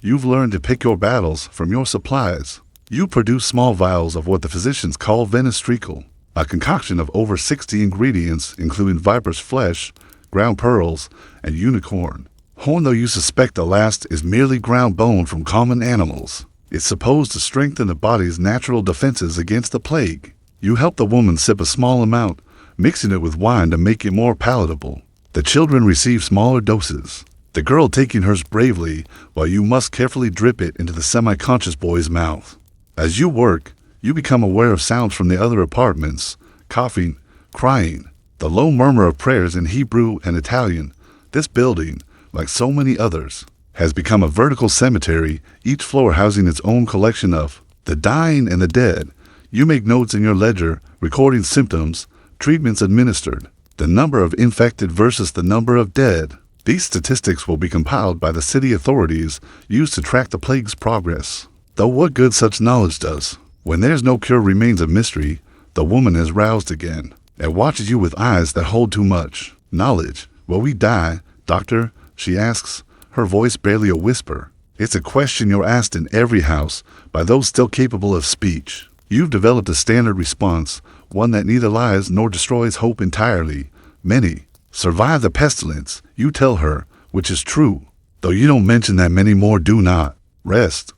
Speaker 1: You've learned to pick your battles from your supplies. You produce small vials of what the physicians call Venice treacle, a concoction of over 60 ingredients including viper's flesh, ground pearls, and unicorn horn, though you suspect the last is merely ground bone from common animals. It's supposed to strengthen the body's natural defenses against the plague. You help the woman sip a small amount, mixing it with wine to make it more palatable. The children receive smaller doses, the girl taking hers bravely, while you must carefully drip it into the semi-conscious boy's mouth. As you work, you become aware of sounds from the other apartments, coughing, crying, the low murmur of prayers in Hebrew and Italian. This building, like so many others, has become a vertical cemetery, each floor housing its own collection of the dying and the dead. You make notes in your ledger, recording symptoms, treatments administered, the number of infected versus the number of dead. These statistics will be compiled by the city authorities, used to track the plague's progress. Though what good such knowledge does? When there's no cure remains a mystery, the woman is roused again, and watches you with eyes that hold too much. Knowledge. Will we die, doctor? She asks, her voice barely a whisper. It's a question you're asked in every house by those still capable of speech. You've developed a standard response, one that neither lies nor destroys hope entirely. Many survive the pestilence, you tell her, which is true, though you don't mention that many more do not. Rest.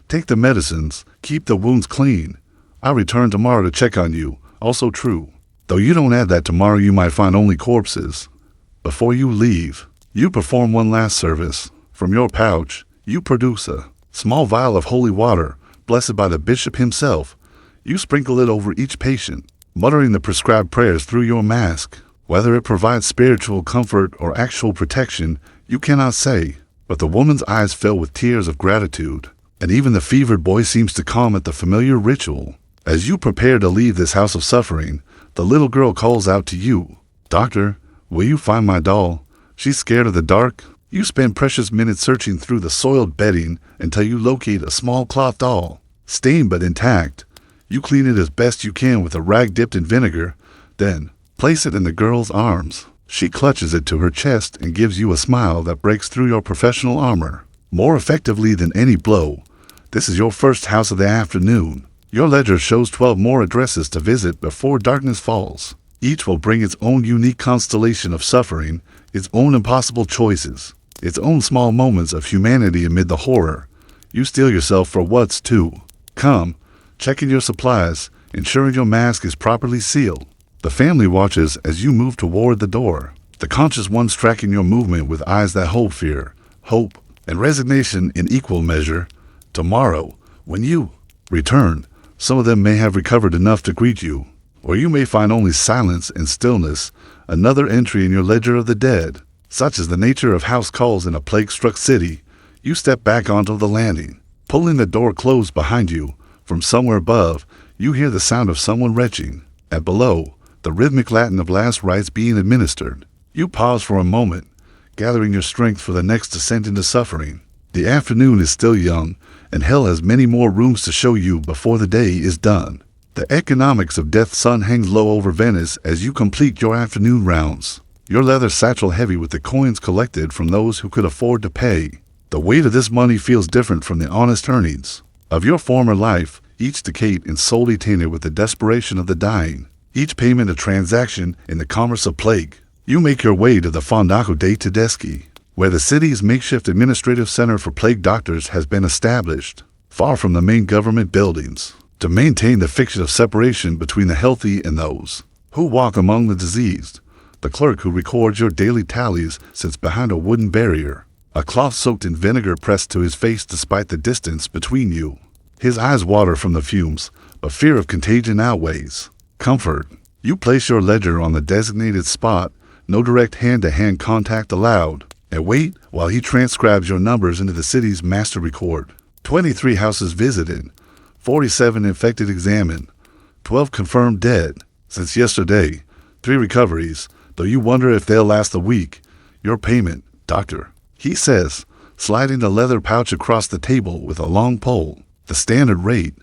Speaker 1: Take the medicines, keep the wounds clean. I'll return tomorrow to check on you, also true, though you don't add that tomorrow you might find only corpses. Before you leave, You perform one last service. From your pouch, you produce a small vial of holy water, blessed by the bishop himself. You sprinkle it over each patient, muttering the prescribed prayers through your mask. Whether it provides spiritual comfort or actual protection, you cannot say, but the woman's eyes fill with tears of gratitude, and even the fevered boy seems to calm at the familiar ritual. As you prepare to leave this house of suffering, the little girl calls out to you, "Doctor, will you find my doll? She's scared of the dark." You spend precious minutes searching through the soiled bedding until you locate a small cloth doll, stained but intact. You clean it as best you can with a rag dipped in vinegar, then place it in the girl's arms. She clutches it to her chest and gives you a smile that breaks through your professional armor. More effectively than any blow, this is your first house of the afternoon. Your ledger shows 12 more addresses to visit before darkness falls. Each will bring its own unique constellation of suffering, its own impossible choices, its own small moments of humanity amid the horror. You steel yourself for what's to come, checking your supplies, ensuring your mask is properly sealed. The family watches as you move toward the door, the conscious ones tracking your movement with eyes that hold fear, hope, and resignation in equal measure. Tomorrow, when you return, some of them may have recovered enough to greet you, or you may find only silence and stillness, another entry in your ledger of the dead. Such is the nature of house calls in a plague-struck city. You step back onto the landing, pulling the door closed behind you. From somewhere above, you hear the sound of someone retching, and below, the rhythmic Latin of last rites being administered. You pause for a moment, gathering your strength for the next descent into suffering. The afternoon is still young, and hell has many more rooms to show you before the day is done. The economics of death's sun hangs low over Venice as you complete your afternoon rounds, your leather satchel heavy with the coins collected from those who could afford to pay. The weight of this money feels different from the honest earnings of your former life, each decade and solely tainted with the desperation of the dying, each payment a transaction in the commerce of plague. You make your way to the Fondaco dei Tedeschi, where the city's makeshift administrative center for plague doctors has been established, far from the main government buildings, to maintain the fiction of separation between the healthy and those who walk among the diseased. The clerk who records your daily tallies sits behind a wooden barrier, a cloth soaked in vinegar pressed to his face despite the distance between you. His eyes water from the fumes, but fear of contagion outweighs comfort. You place your ledger on the designated spot, no direct hand-to-hand contact allowed, and wait while he transcribes your numbers into the city's master record. 23 houses visited, 47 infected examined, 12 confirmed dead. Since yesterday, 3 recoveries, though you wonder if they'll last a week. Your payment, doctor, he says, sliding the leather pouch across the table with a long pole. The standard rate,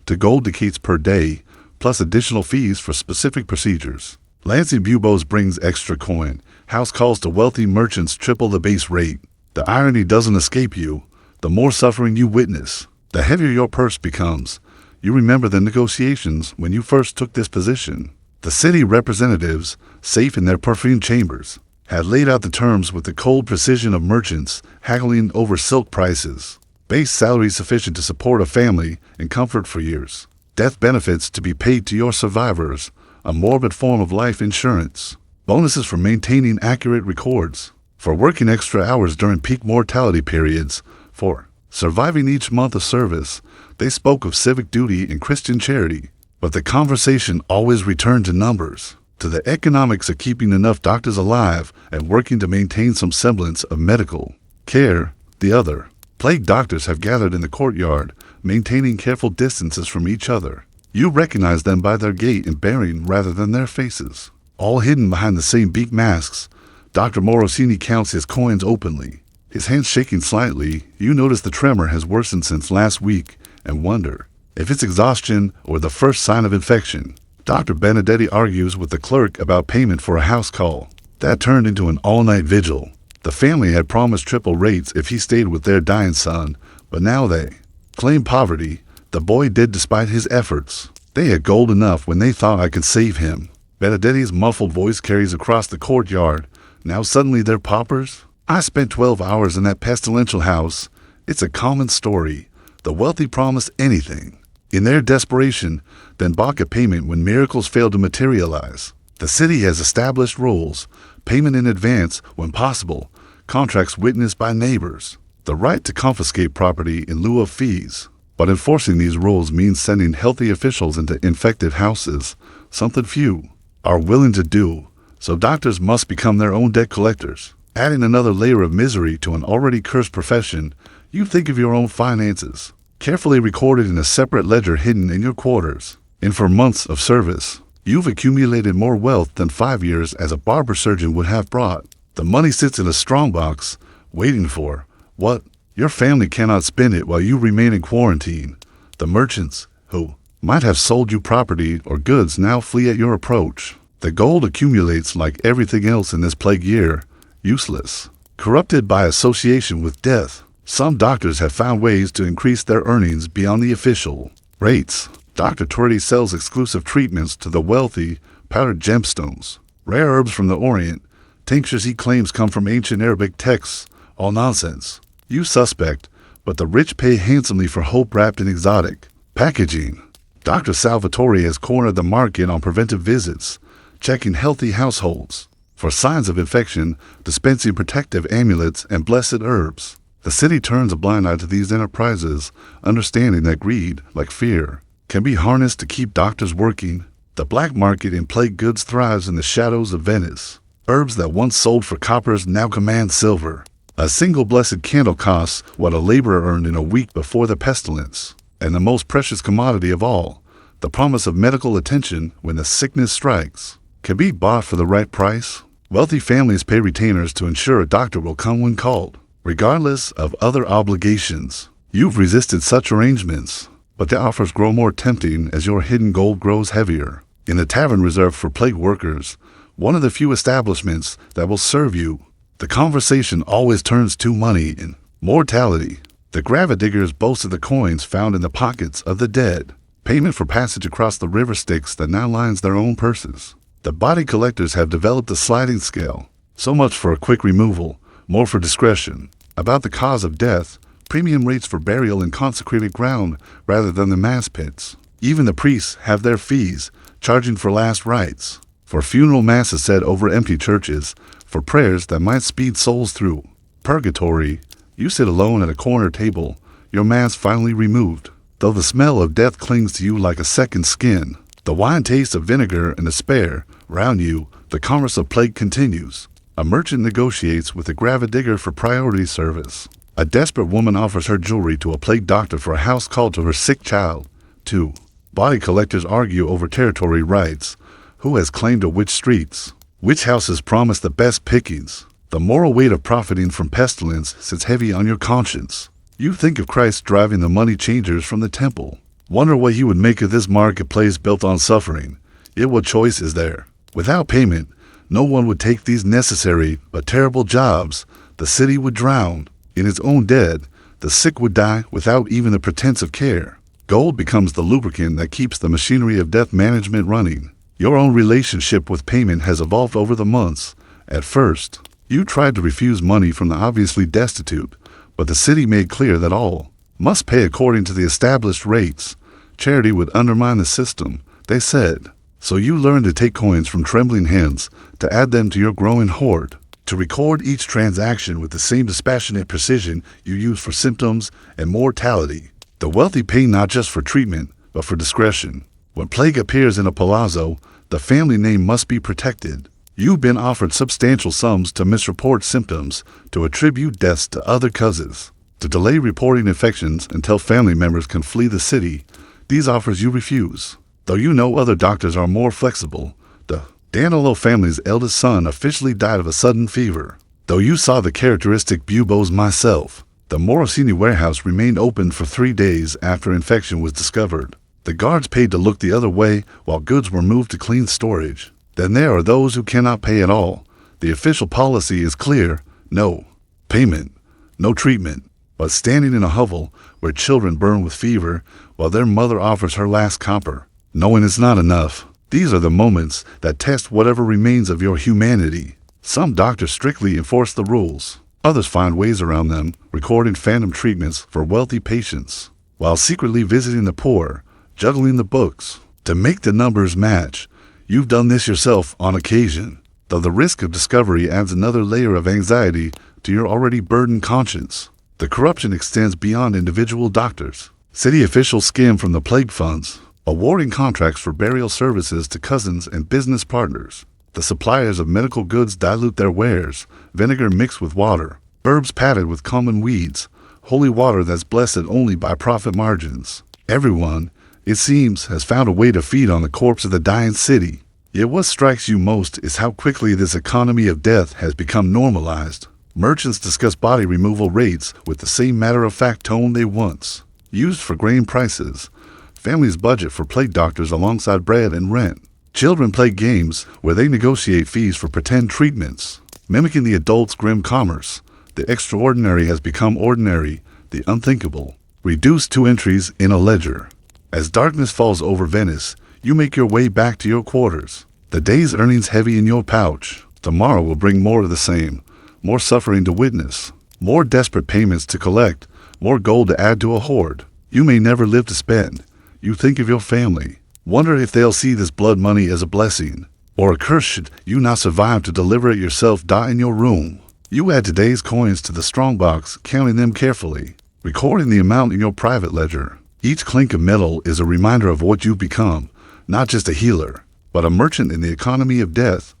Speaker 1: to gold ducats per day, plus additional fees for specific procedures. Lansing Bubos brings extra coin. House calls to wealthy merchants triple the base rate. The irony doesn't escape you. The more suffering you witness, the heavier your purse becomes. You remember the negotiations when you first took this position. The city representatives, safe in their perfumed chambers, had laid out the terms with the cold precision of merchants haggling over silk prices. Base salary sufficient to support a family in comfort for years. Death benefits to be paid to your survivors, a morbid form of life insurance. Bonuses for maintaining accurate records, for working extra hours during peak mortality periods, for surviving each month of service. They spoke of civic duty and Christian charity, but the conversation always returned to numbers, to the economics of keeping enough doctors alive and working to maintain some semblance of medical care. The other plague doctors have gathered in the courtyard, maintaining careful distances from each other. You recognize them by their gait and bearing rather than their faces. All hidden behind the same beak masks, Dr. Morosini counts his coins openly. His hands shaking slightly, you notice the tremor has worsened since last week and wonder if it's exhaustion or the first sign of infection. Dr. Benedetti argues with the clerk about payment for a house call. That turned into an all-night vigil. The family had promised triple rates if he stayed with their dying son, but now they claim poverty. The boy did despite his efforts. They had gold enough when they thought I could save him. Benedetti's muffled voice carries across the courtyard. Now suddenly they're paupers? I spent 12 hours in that pestilential house. It's a common story. The wealthy promised anything in their desperation, then balk at payment when miracles fail to materialize. The city has established rules: payment in advance when possible, contracts witnessed by neighbors, the right to confiscate property in lieu of fees. But enforcing these rules means sending healthy officials into infected houses, something few are willing to do, so doctors must become their own debt collectors. Adding another layer of misery to an already cursed profession, you think of your own finances, carefully recorded in a separate ledger hidden in your quarters. And for months of service, you've accumulated more wealth than 5 years as a barber surgeon would have brought. The money sits in a strongbox, waiting for what? Your family cannot spend it while you remain in quarantine. The merchants, who might have sold you property or goods, now flee at your approach. The gold accumulates like everything else in this plague year, useless, corrupted by association with death. Some doctors have found ways to increase their earnings beyond the official rates. Dr. Torrey sells exclusive treatments to the wealthy, powdered gemstones, rare herbs from the Orient, tinctures he claims come from ancient Arabic texts, all nonsense. You suspect, but the rich pay handsomely for hope wrapped in exotic packaging. Dr. Salvatore has cornered the market on preventive visits, checking healthy households for signs of infection, dispensing protective amulets and blessed herbs. The city turns a blind eye to these enterprises, understanding that greed, like fear, can be harnessed to keep doctors working. The black market in plague goods thrives in the shadows of Venice. Herbs that once sold for coppers now command silver. A single blessed candle costs what a laborer earned in a week before the pestilence. And the most precious commodity of all, the promise of medical attention when the sickness strikes, can be bought for the right price. Wealthy families pay retainers to ensure a doctor will come when called, regardless of other obligations. You've resisted such arrangements, but the offers grow more tempting as your hidden gold grows heavier. In the tavern reserved for plague workers, one of the few establishments that will serve you, the conversation always turns to money and mortality. The gravediggers boast of the coins found in the pockets of the dead, payment for passage across the river Styx that now lines their own purses. The body collectors have developed a sliding scale, so much for a quick removal, more for discretion. About the cause of death, premium rates for burial in consecrated ground rather than the mass pits. Even the priests have their fees, charging for last rites, for funeral masses said over empty churches, for prayers that might speed souls through purgatory. You sit alone at a corner table, your mask finally removed, though the smell of death clings to you like a second skin. The wine taste of vinegar and despair. Round you, the commerce of plague continues. A merchant negotiates with a gravidigger for priority service. A desperate woman offers her jewelry to a plague doctor for a house call to her sick child. 2. Body collectors argue over territory rights. Who has claim to which streets? Which houses promise the best pickings? The moral weight of profiting from pestilence sits heavy on your conscience. You think of Christ driving the money changers from the temple. Wonder what you would make of this marketplace built on suffering. Yet what choice is there? Without payment, no one would take these necessary but terrible jobs. The city would drown in its own dead. The sick would die without even the pretense of care. Gold becomes the lubricant that keeps the machinery of death management running. Your own relationship with payment has evolved over the months. At first, you tried to refuse money from the obviously destitute, but the city made clear that all must pay according to the established rates. Charity would undermine the system, they said. So you learned to take coins from trembling hands, to add them to your growing hoard, to record each transaction with the same dispassionate precision you use for symptoms and mortality. The wealthy pay not just for treatment, but for discretion. When plague appears in a palazzo, the family name must be protected. You've been offered substantial sums to misreport symptoms, to attribute deaths to other causes, to delay reporting infections until family members can flee the city. These offers you refuse, though you know other doctors are more flexible. The Danilo family's eldest son officially died of a sudden fever. Though you saw the characteristic buboes myself, the Morosini warehouse remained open for 3 days after infection was discovered. The guards paid to look the other way while goods were moved to clean storage. Then there are those who cannot pay at all. The official policy is clear: no payment, no treatment. But standing in a hovel where children burn with fever while their mother offers her last copper, knowing it's not enough. These are the moments that test whatever remains of your humanity. Some doctors strictly enforce the rules. Others find ways around them, recording phantom treatments for wealthy patients, while secretly visiting the poor, juggling the books to make the numbers match. You've done this yourself on occasion. though the risk of discovery adds another layer of anxiety to your already burdened conscience. The corruption extends beyond individual doctors. City officials skim from the plague funds, awarding contracts for burial services to cousins and business partners. The suppliers of medical goods dilute their wares, vinegar mixed with water, herbs padded with common weeds, holy water that's blessed only by profit margins. Everyone, it seems, has found a way to feed on the corpse of the dying city. Yet what strikes you most is how quickly this economy of death has become normalized. Merchants discuss body removal rates with the same matter-of-fact tone they once used for grain prices. Families budget for plague doctors alongside bread and rent. Children play games where they negotiate fees for pretend treatments. Mimicking the adult's grim commerce, the extraordinary has become ordinary, the unthinkable reduced to entries in a ledger. As darkness falls over Venice, you make your way back to your quarters. The day's earnings heavy in your pouch. Tomorrow will bring more of the same, more suffering to witness, more desperate payments to collect, more gold to add to a hoard. You may never live to spend. You think of your family. Wonder if they'll see this blood money as a blessing, or a curse should you not survive to deliver it yourself, die in your room. You add today's coins to the strongbox, counting them carefully, recording the amount in your private ledger. Each clink of metal is a reminder of what you've become, not just a healer, but a merchant in the economy of death.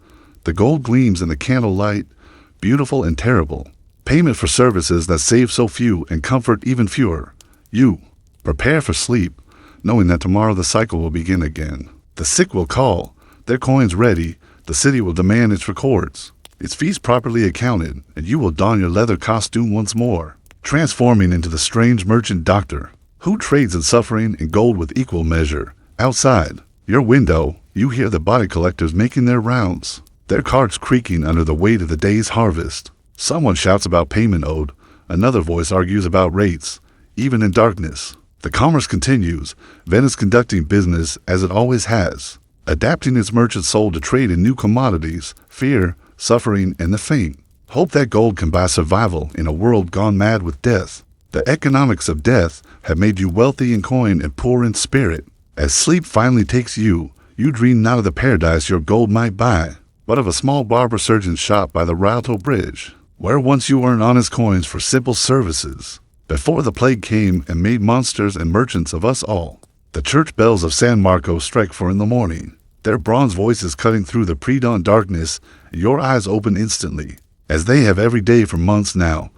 Speaker 1: The gold gleams in the candlelight, beautiful and terrible. Payment for services that save so few and comfort even fewer. You prepare for sleep, knowing that tomorrow the cycle will begin again. The sick will call, their coins ready, the city will demand its records, its fees properly accounted, and you will don your leather costume once more, transforming into the strange merchant doctor, who trades in suffering and gold with equal measure. Outside your window, you hear the body collectors making their rounds, their carts creaking under the weight of the day's harvest. Someone shouts about payment owed, another voice argues about rates. Even in darkness, the commerce continues, Venice conducting business as it always has, adapting its merchant soul to trade in new commodities, fear, suffering, and the faint. Hope that gold can buy survival in a world gone mad with death. The economics of death have made you wealthy in coin and poor in spirit. As sleep finally takes you, you dream not of the paradise your gold might buy, but of a small barber surgeon's shop by the Rialto Bridge, where once you earned honest coins for simple services. Before the plague came and made monsters and merchants of us all, the church bells of San Marco strike 4 in the morning, their bronze voices cutting through the pre-dawn darkness, and your eyes open instantly, as they have every day for months now.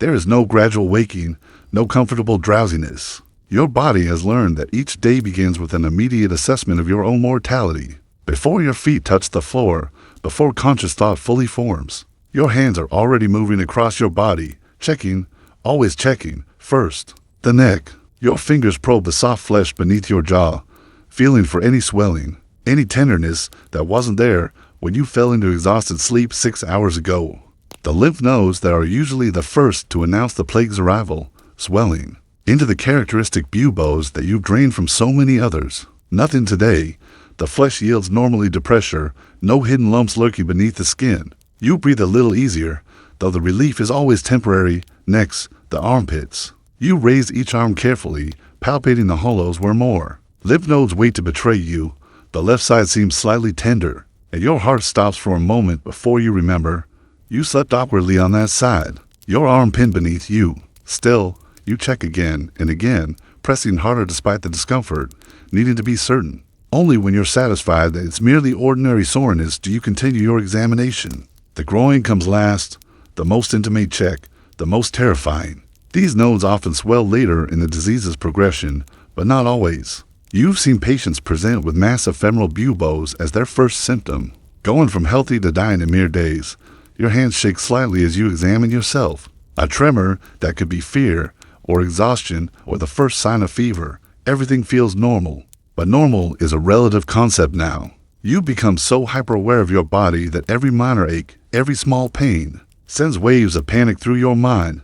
Speaker 1: There is no gradual waking, no comfortable drowsiness. Your body has learned that each day begins with an immediate assessment of your own mortality. Before your feet touch the floor, before conscious thought fully forms, your hands are already moving across your body, checking, always checking, first, the neck. Your fingers probe the soft flesh beneath your jaw, feeling for any swelling, any tenderness that wasn't there when you fell into exhausted sleep 6 hours ago. The lymph nodes that are usually the first to announce the plague's arrival, swelling into the characteristic buboes that you've drained from so many others. Nothing today. The flesh yields normally to pressure, no hidden lumps lurking beneath the skin. You breathe a little easier, though the relief is always temporary. Next, the armpits. You raise each arm carefully, palpating the hollows where more lymph nodes wait to betray you. The left side seems slightly tender, and your heart stops for a moment before you remember. You slept awkwardly on that side, your arm pinned beneath you. Still, you check again and again, pressing harder despite the discomfort, needing to be certain. Only when you're satisfied that it's merely ordinary soreness do you continue your examination. The groin comes last, the most intimate check, the most terrifying. These nodes often swell later in the disease's progression, but not always. You've seen patients present with mass ephemeral buboes as their first symptom, going from healthy to dying in mere days. Your hands shake slightly as you examine yourself. A tremor that could be fear or exhaustion or the first sign of fever. Everything feels normal, but normal is a relative concept now. You become so hyper-aware of your body that every minor ache, every small pain, sends waves of panic through your mind.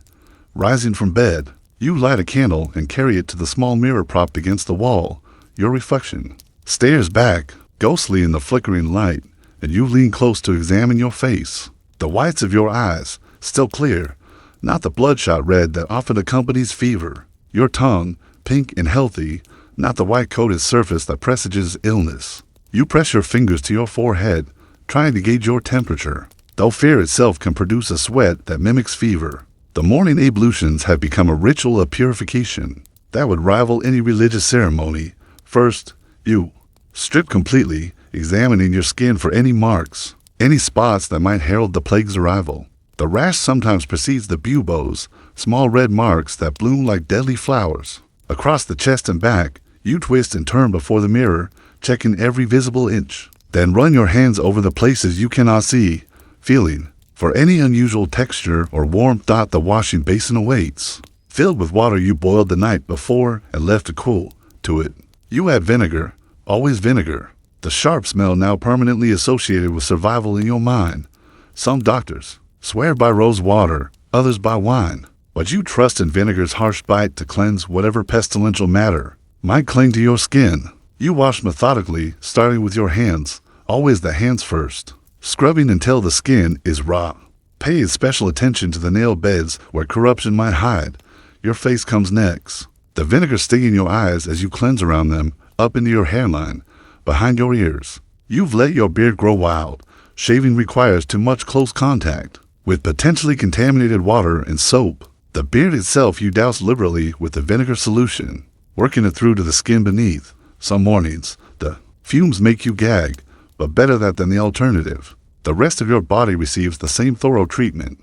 Speaker 1: Rising from bed, you light a candle and carry it to the small mirror propped against the wall. Your reflection stares back, ghostly in the flickering light, and you lean close to examine your face. The whites of your eyes, still clear, not the bloodshot red that often accompanies fever. Your tongue, pink and healthy, not the white-coated surface that presages illness. You press your fingers to your forehead, trying to gauge your temperature, though fear itself can produce a sweat that mimics fever. The morning ablutions have become a ritual of purification that would rival any religious ceremony. First, you strip completely, examining your skin for any marks, any spots that might herald the plague's arrival. The rash sometimes precedes the buboes, small red marks that bloom like deadly flowers. Across the chest and back, you twist and turn before the mirror, checking every visible inch. Then run your hands over the places you cannot see, feeling for any unusual texture or warmth. The washing basin awaits, filled with water you boiled the night before and left to cool. To it, you add vinegar, always vinegar, the sharp smell now permanently associated with survival in your mind. Some doctors swear by rose water, others by wine, but you trust in vinegar's harsh bite to cleanse whatever pestilential matter might cling to your skin. You wash methodically, starting with your hands, always the hands first, scrubbing until the skin is raw. Pay special attention to the nail beds where corruption might hide. Your face comes next, the vinegar stinging your eyes as you cleanse around them, up into your hairline, behind your ears. You've let your beard grow wild. Shaving requires too much close contact with potentially contaminated water and soap. The beard itself you douse liberally with the vinegar solution, working it through to the skin beneath. Some mornings, the fumes make you gag, but better that than the alternative. The rest of your body receives the same thorough treatment.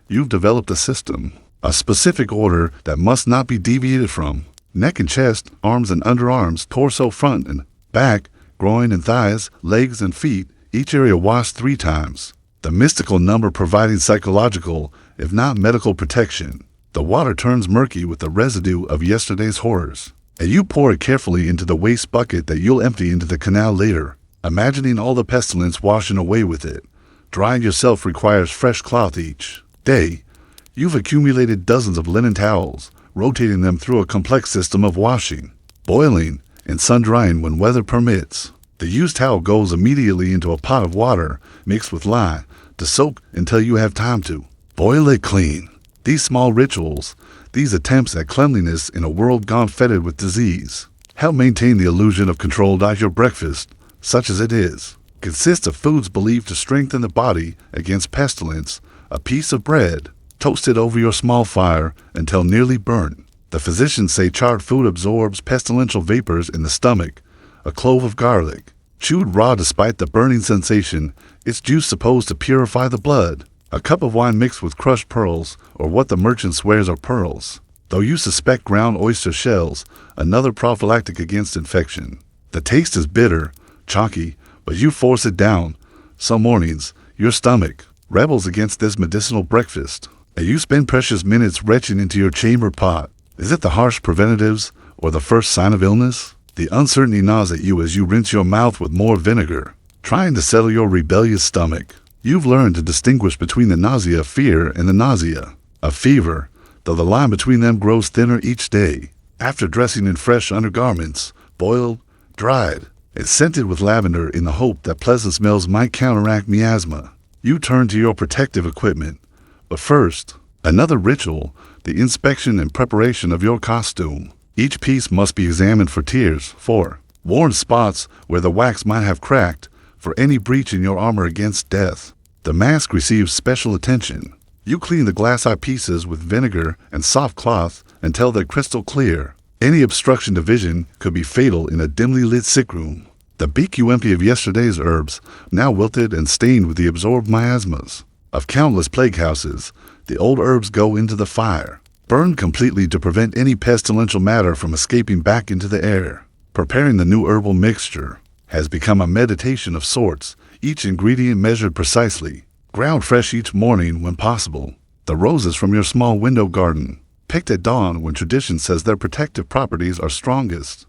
Speaker 1: You've developed a system, a specific order that must not be deviated from. Neck and chest, arms and underarms, torso, front and back, groin and thighs, legs and feet, each area washed 3 times. The mystical number providing psychological, if not medical protection. The water turns murky with the residue of yesterday's horrors, and you pour it carefully into the waste bucket that you'll empty into the canal later, imagining all the pestilence washing away with it. Drying yourself requires fresh cloth each day. You've accumulated dozens of linen towels, rotating them through a complex system of washing, boiling, and sun-drying when weather permits. The used towel goes immediately into a pot of water mixed with lye to soak until you have time to boil it clean. These small rituals, these attempts at cleanliness in a world gone fetid with disease, help maintain the illusion of control. Your breakfast, such as it is, consists of foods believed to strengthen the body against pestilence. A piece of bread, toasted over your small fire until nearly burnt. The physicians say charred food absorbs pestilential vapors in the stomach. A clove of garlic, chewed raw despite the burning sensation, its juice supposed to purify the blood. A cup of wine mixed with crushed pearls, or what the merchant swears are pearls, though you suspect ground oyster shells, another prophylactic against infection. The taste is bitter, chalky, but you force it down. Some mornings, your stomach rebels against this medicinal breakfast, and you spend precious minutes retching into your chamber pot. Is it the harsh preventatives, or the first sign of illness? The uncertainty gnaws at you as you rinse your mouth with more vinegar, trying to settle your rebellious stomach. You've learned to distinguish between the nausea of fear and the nausea of fever, though the line between them grows thinner each day. After dressing in fresh undergarments, boiled, dried, and scented with lavender in the hope that pleasant smells might counteract miasma, you turn to your protective equipment. But first, another ritual, the inspection and preparation of your costume. Each piece must be examined for tears, for worn spots where the wax might have cracked, for any breach in your armor against death. The mask receives special attention. You clean the glass eye pieces with vinegar and soft cloth until they're crystal clear. Any obstruction to vision could be fatal in a dimly lit sick room. The beak you empty of yesterday's herbs, now wilted and stained with the absorbed miasmas of countless plague houses, the old herbs go into the fire, burned completely to prevent any pestilential matter from escaping back into the air. Preparing the new herbal mixture has become a meditation of sorts, each ingredient measured precisely, ground fresh each morning when possible. The roses from your small window garden, picked at dawn when tradition says their protective properties are strongest.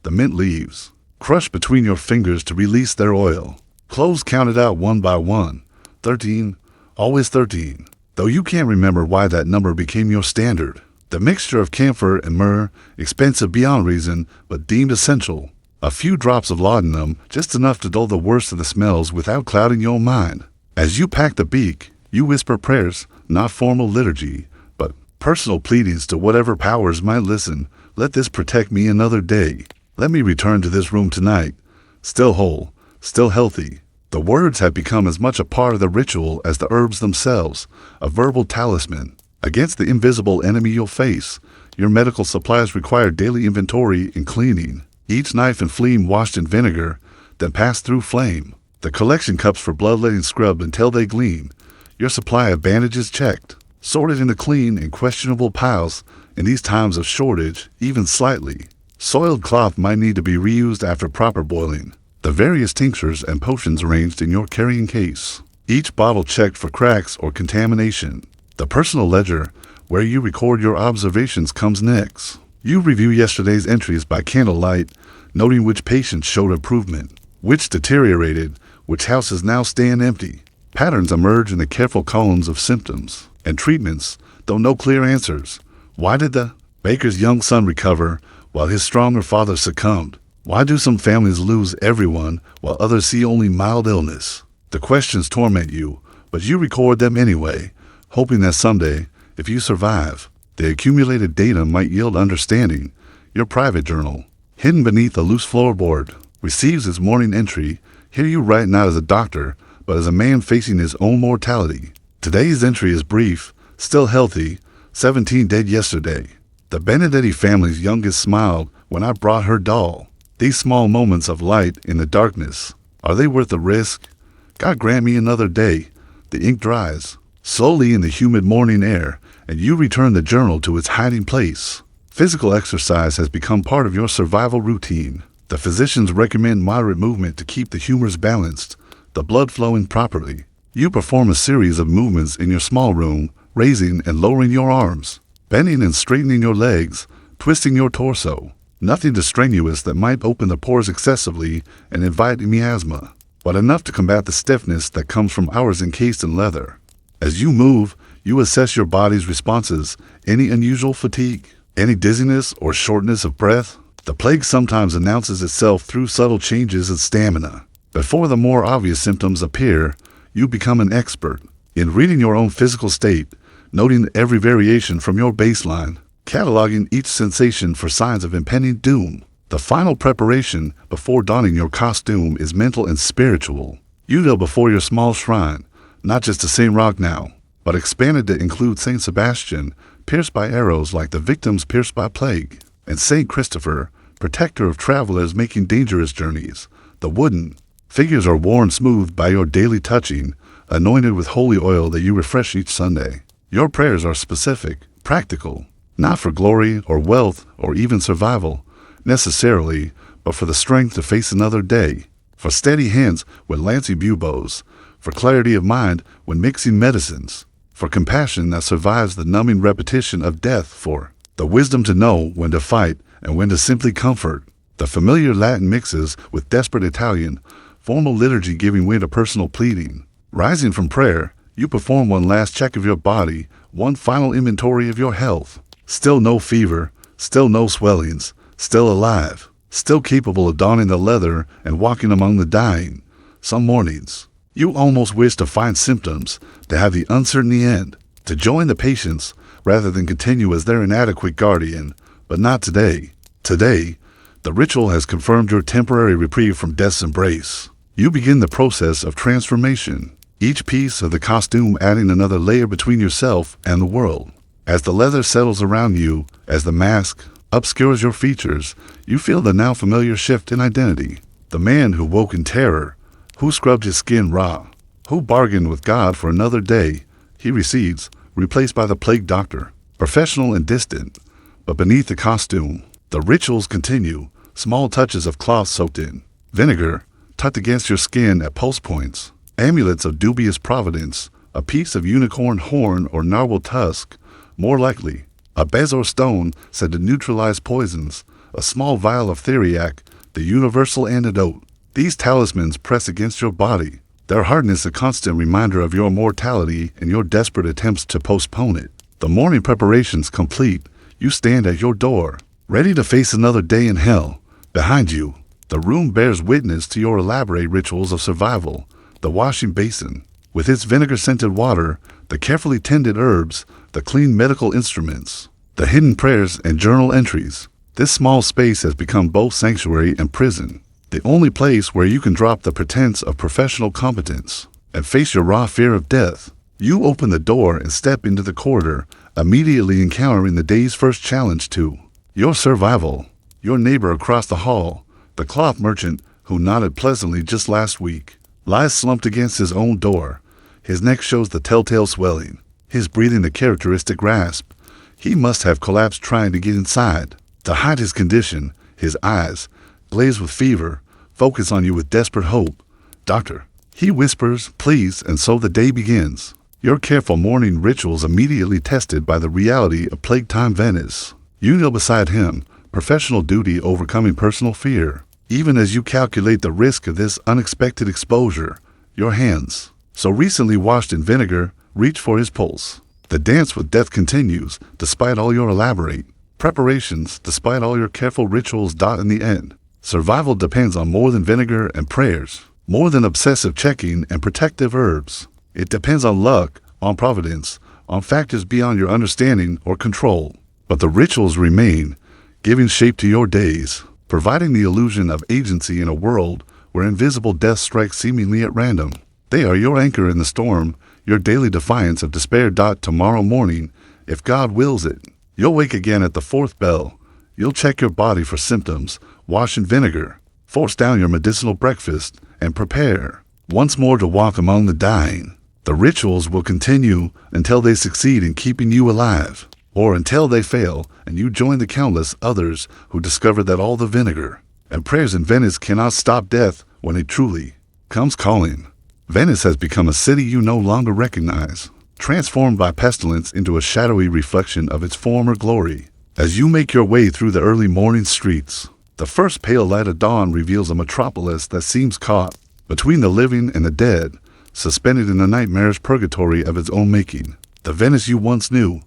Speaker 1: The mint leaves, crushed between your fingers to release their oil. Cloves counted out one by one. 13, always 13. Though you can't remember why that number became your standard. The mixture of camphor and myrrh, expensive beyond reason, but deemed essential. A few drops of laudanum, just enough to dull the worst of the smells without clouding your mind. As you pack the beak, you whisper prayers, not formal liturgy, but personal pleadings to whatever powers might listen. Let this protect me another day. Let me return to this room tonight, still whole, still healthy. The words have become as much a part of the ritual as the herbs themselves, a verbal talisman. Against the invisible enemy you'll face, your medical supplies require daily inventory and cleaning. Each knife and fleam washed in vinegar, then passed through flame. The collection cups for bloodletting scrubbed until they gleam. Your supply of bandages checked, sorted into clean and questionable piles. In these times of shortage, even slightly, soiled cloth might need to be reused after proper boiling. The various tinctures and potions arranged in your carrying case. Each bottle checked for cracks or contamination. The personal ledger, where you record your observations, comes next. You review yesterday's entries by candlelight, noting which patients showed improvement, which deteriorated, which houses now stand empty. Patterns emerge in the careful columns of symptoms and treatments, though no clear answers. Why did the baker's young son recover while his stronger father succumbed? Why do some families lose everyone while others see only mild illness? The questions torment you, but you record them anyway, hoping that someday, if you survive, the accumulated data might yield understanding. Your private journal, hidden beneath a loose floorboard, receives its morning entry. Here you write not as a doctor, but as a man facing his own mortality. Today's entry is brief, still healthy, 17 dead yesterday. The Benedetti family's youngest smiled when I brought her doll. These small moments of light in the darkness, are they worth the risk? God grant me another day. The ink dries slowly in the humid morning air, and you return the journal to its hiding place. Physical exercise has become part of your survival routine. The physicians recommend moderate movement to keep the humors balanced, the blood flowing properly. You perform a series of movements in your small room, raising and lowering your arms, bending and straightening your legs, twisting your torso. Nothing too strenuous that might open the pores excessively and invite miasma, but enough to combat the stiffness that comes from hours encased in leather. As you move, you assess your body's responses. Any unusual fatigue, any dizziness or shortness of breath? The plague sometimes announces itself through subtle changes in stamina. Before the more obvious symptoms appear, you become an expert in reading your own physical state, noting every variation from your baseline, cataloging each sensation for signs of impending doom. The final preparation before donning your costume is mental and spiritual. You kneel before your small shrine, not just to St. Roch now, but expanded to include St. Sebastian, pierced by arrows like the victims pierced by plague, and St. Christopher, protector of travelers making dangerous journeys. The wooden figures are worn smooth by your daily touching, anointed with holy oil that you refresh each Sunday. Your prayers are specific, practical, not for glory or wealth or even survival, necessarily, but for the strength to face another day, for steady hands when lancing buboes, for clarity of mind when mixing medicines, for compassion that survives the numbing repetition of death, for the wisdom to know when to fight and when to simply comfort. The familiar Latin mixes with desperate Italian, formal liturgy giving way to personal pleading. Rising from prayer, you perform one last check of your body, one final inventory of your health. Still no fever, still no swellings, still alive, still capable of donning the leather and walking among the dying. Some mornings, you almost wish to find symptoms, to have the uncertainty end, to join the patients rather than continue as their inadequate guardian. But not today. Today, the ritual has confirmed your temporary reprieve from death's embrace. You begin the process of transformation, each piece of the costume adding another layer between yourself and the world. As the leather settles around you, as the mask obscures your features, you feel the now familiar shift in identity. The man who woke in terror, who scrubbed his skin raw, who bargained with God for another day, he recedes, replaced by the plague doctor, professional and distant. But beneath the costume, the rituals continue, small touches of cloth soaked in vinegar, tucked against your skin at pulse points, amulets of dubious providence, a piece of unicorn horn or narwhal tusk, more likely, a bezor stone said to neutralize poisons, a small vial of theriac, the universal antidote. These talismans press against your body, their hardness a constant reminder of your mortality and your desperate attempts to postpone it. The morning preparations complete, you stand at your door, ready to face another day in hell. Behind you, the room bears witness to your elaborate rituals of survival. The washing basin, with its vinegar-scented water, the carefully tended herbs, the clean medical instruments, the hidden prayers and journal entries. This small space has become both sanctuary and prison. the only place where you can drop the pretense of professional competence and face your raw fear of death. You open the door and step into the corridor, immediately encountering the day's first challenge to your survival. Your neighbor across the hall, the cloth merchant who nodded pleasantly just last week, lies slumped against his own door. His neck shows the telltale swelling, his breathing the characteristic rasp. He must have collapsed trying to get inside. To hide his condition, his eyes, glazed with fever, focus on you with desperate hope. "Doctor," he whispers, "please," and so the day begins. Your careful morning rituals immediately tested by the reality of plague-time Venice. You kneel beside him, professional duty overcoming personal fear. Even as you calculate the risk of this unexpected exposure, your hands, so recently washed in vinegar, reach for his pulse. The dance with death continues, despite all your elaborate preparations, despite all your careful rituals. In the end, survival depends on more than vinegar and prayers, more than obsessive checking and protective herbs. It depends on luck, on providence, on factors beyond your understanding or control. But the rituals remain, giving shape to your days, providing the illusion of agency in a world where invisible death strikes seemingly at random. They are your anchor in the storm, your daily defiance of despair. Tomorrow morning, if God wills it, you'll wake again at the fourth bell. You'll check your body for symptoms, wash in vinegar, force down your medicinal breakfast, and prepare once more to walk among the dying. The rituals will continue until they succeed in keeping you alive, or until they fail and you join the countless others who discover that all the vinegar and prayers in Venice cannot stop death when it truly comes calling. Venice has become a city you no longer recognize, transformed by pestilence into a shadowy reflection of its former glory. As you make your way through the early morning streets, the first pale light of dawn reveals a metropolis that seems caught between the living and the dead, suspended in a nightmarish purgatory of its own making. The Venice you once knew,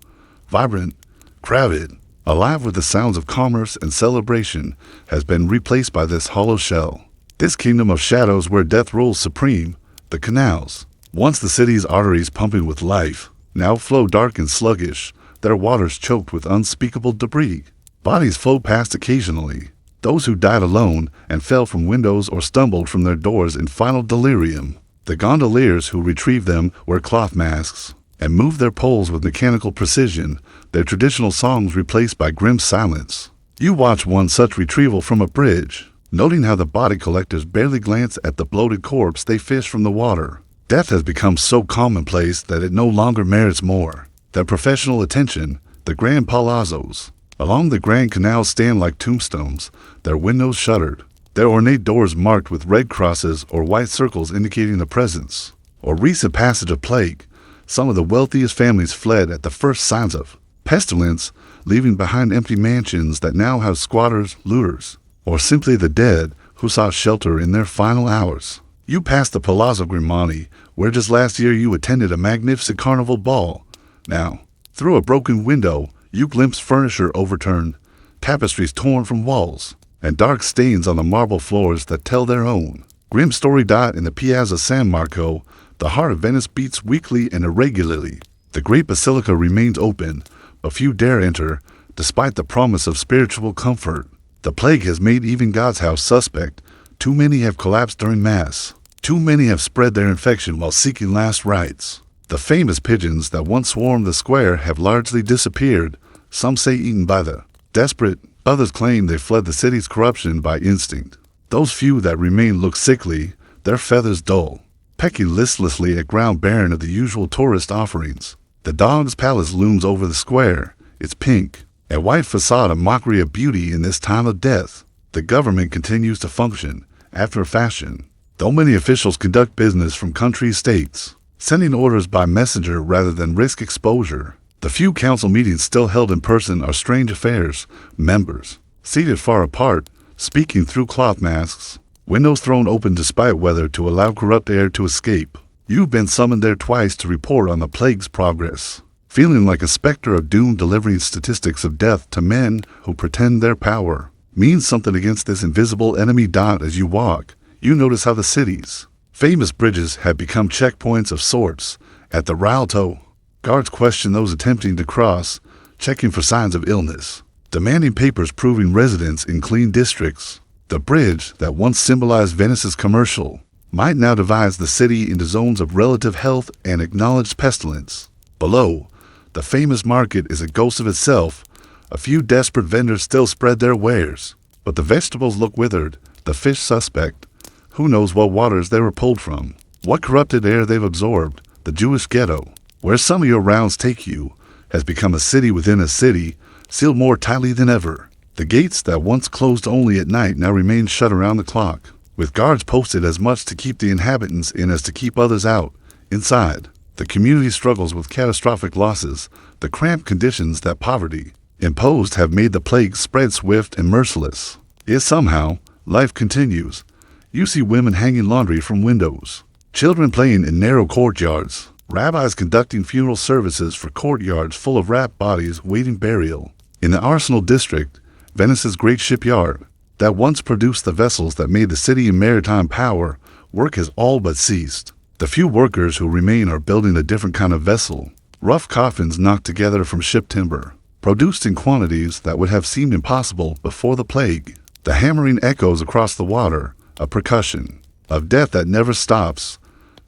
Speaker 1: vibrant, crowded, alive with the sounds of commerce and celebration, has been replaced by this hollow shell. This kingdom of shadows where death rules supreme. The canals, once the city's arteries pumping with life, now flow dark and sluggish, their waters choked with unspeakable debris. Bodies float past occasionally, those who died alone and fell from windows or stumbled from their doors in final delirium. The gondoliers who retrieve them wear cloth masks and move their poles with mechanical precision, their traditional songs replaced by grim silence. You watch one such retrieval from a bridge, noting how the body collectors barely glance at the bloated corpse they fish from the water. Death has become so commonplace that it no longer merits more than professional attention. The grand palazzos along the Grand Canal stand like tombstones, their windows shuttered, their ornate doors marked with red crosses or white circles indicating the presence or recent passage of plague. Some of the wealthiest families fled at the first signs of pestilence, leaving behind empty mansions that now have squatters, looters, or simply the dead who sought shelter in their final hours. You pass the Palazzo Grimani, where just last year you attended a magnificent carnival ball. Now, through a broken window, you glimpse furniture overturned, tapestries torn from walls, and dark stains on the marble floors that tell their own grim story. In the Piazza San Marco, the heart of Venice beats weakly and irregularly. The great basilica remains open, but few dare enter, despite the promise of spiritual comfort. The plague has made even God's house suspect. Too many have collapsed during Mass. Too many have spread their infection while seeking last rites. The famous pigeons that once swarmed the square have largely disappeared, some say eaten by the desperate, others claim they fled the city's corruption by instinct. Those few that remain look sickly, their feathers dull, pecking listlessly at ground barren of the usual tourist offerings. The Dog's Palace looms over the square, its pink and white facade a mockery of beauty in this time of death. The government continues to function, after a fashion, though many officials conduct business from country estates, sending orders by messenger rather than risk exposure. The few council meetings still held in person are strange affairs, members seated far apart, speaking through cloth masks, windows thrown open despite weather to allow corrupt air to escape. You've been summoned there twice to report on the plague's progress, feeling like a specter of doom delivering statistics of death to men who pretend their power means something against this invisible enemy. As you walk, you notice how the city's famous bridges have become checkpoints of sorts. At the Rialto, guards question those attempting to cross, checking for signs of illness, demanding papers proving residence in clean districts. The bridge that once symbolized Venice's commercial might now divide the city into zones of relative health and acknowledged pestilence. Below, the famous market is a ghost of itself. A few desperate vendors still spread their wares, but the vegetables look withered, the fish suspect. Who knows what waters they were pulled from, what corrupted air they've absorbed. The Jewish ghetto, where some of your rounds take you, has become a city within a city, sealed more tightly than ever. The gates that once closed only at night now remain shut around the clock, with guards posted as much to keep the inhabitants in as to keep others out. Inside, the community struggles with catastrophic losses. The cramped conditions that poverty imposed have made the plague spread swift and merciless. Yet somehow, life continues. You see women hanging laundry from windows, children playing in narrow courtyards, rabbis conducting funeral services for courtyards full of wrapped bodies waiting burial. In the Arsenal district, Venice's great shipyard, that once produced the vessels that made the city a maritime power, work has all but ceased. The few workers who remain are building a different kind of vessel, rough coffins knocked together from ship timber, produced in quantities that would have seemed impossible before the plague. The hammering echoes across the water, a percussion of death that never stops.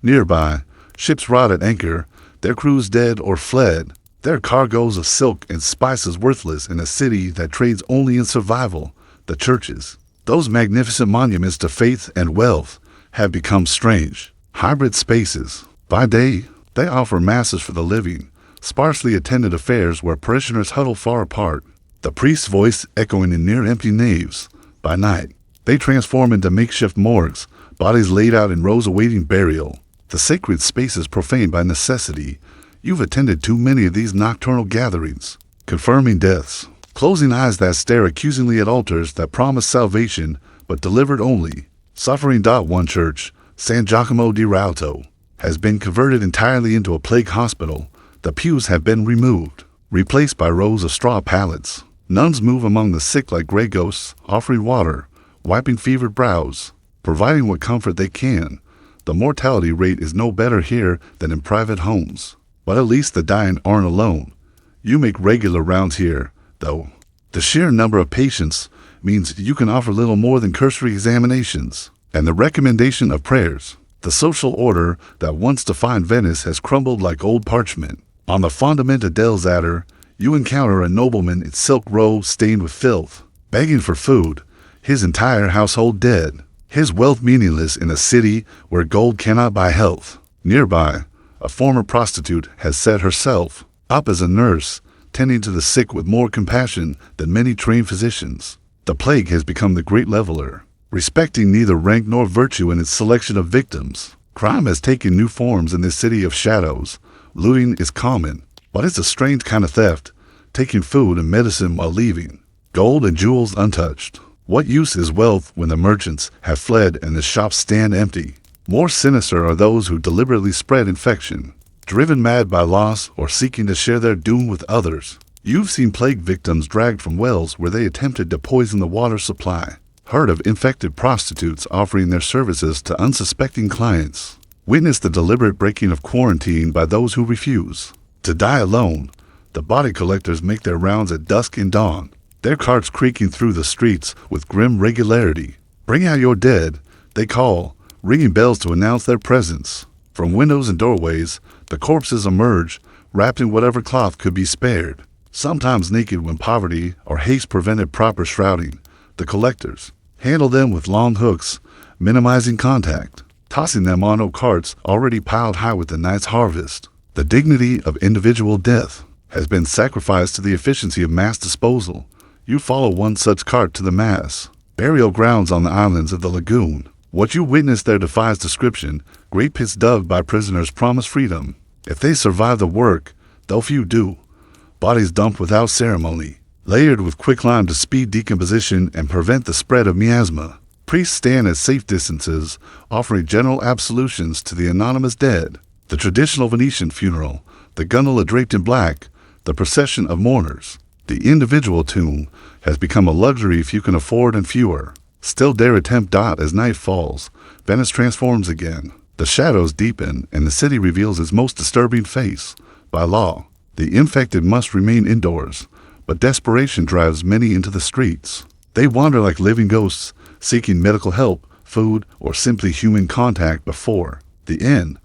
Speaker 1: Nearby, ships rot at anchor, their crews dead or fled, their cargoes of silk and spices worthless in a city that trades only in survival. The churches, those magnificent monuments to faith and wealth, have become strange, hybrid spaces. By day, they offer masses for the living, sparsely attended affairs where parishioners huddle far apart, the priest's voice echoing in near-empty naves. By night, they transform into makeshift morgues, bodies laid out in rows awaiting burial. The sacred spaces profaned by necessity. You've attended too many of these nocturnal gatherings, confirming deaths, closing eyes that stare accusingly at altars that promise salvation but delivered only suffering. One church, San Giacomo di Rialto, has been converted entirely into a plague hospital. The pews have been removed, replaced by rows of straw pallets. Nuns move among the sick like gray ghosts, offering water, wiping fevered brows, providing what comfort they can. The mortality rate is no better here than in private homes, but at least the dying aren't alone. You make regular rounds here, though. The sheer number of patients means you can offer little more than cursory examinations and the recommendation of prayers. The social order that once defined Venice has crumbled like old parchment. On the Fondamenta del Zatter, you encounter a nobleman in silk robes stained with filth, begging for food, his entire household dead, his wealth meaningless in a city where gold cannot buy health. Nearby, a former prostitute has set herself up as a nurse, tending to the sick with more compassion than many trained physicians. The plague has become the great leveler, respecting neither rank nor virtue in its selection of victims. Crime has taken new forms in this city of shadows. Looting is common, but it's a strange kind of theft, taking food and medicine while leaving gold and jewels untouched. What use is wealth when the merchants have fled and the shops stand empty? More sinister are those who deliberately spread infection, driven mad by loss or seeking to share their doom with others. You've seen plague victims dragged from wells where they attempted to poison the water supply, heard of infected prostitutes offering their services to unsuspecting clients, witnessed the deliberate breaking of quarantine by those who refuse to die alone. The body collectors make their rounds at dusk and dawn, their carts creaking through the streets with grim regularity. Bring out your dead, they call, ringing bells to announce their presence. From windows and doorways, the corpses emerge, wrapped in whatever cloth could be spared, sometimes naked when poverty or haste prevented proper shrouding. The collectors handle them with long hooks, minimizing contact, tossing them onto carts already piled high with the night's harvest. The dignity of individual death has been sacrificed to the efficiency of mass disposal. You follow one such cart to the mass burial grounds on the islands of the lagoon. What you witness there defies description. Great pits dug by prisoners promise freedom. If they survive the work, though few do, bodies dumped without ceremony, layered with quicklime to speed decomposition and prevent the spread of miasma. Priests stand at safe distances, offering general absolutions to the anonymous dead. The traditional Venetian funeral, the gondola draped in black, the procession of mourners. The individual tomb has become a luxury few can afford and fewer still dare attempt. As night falls, Venice transforms again. The shadows deepen and the city reveals its most disturbing face. By law, the infected must remain indoors, but desperation drives many into the streets. They wander like living ghosts, seeking medical help, food, or simply human contact before the end.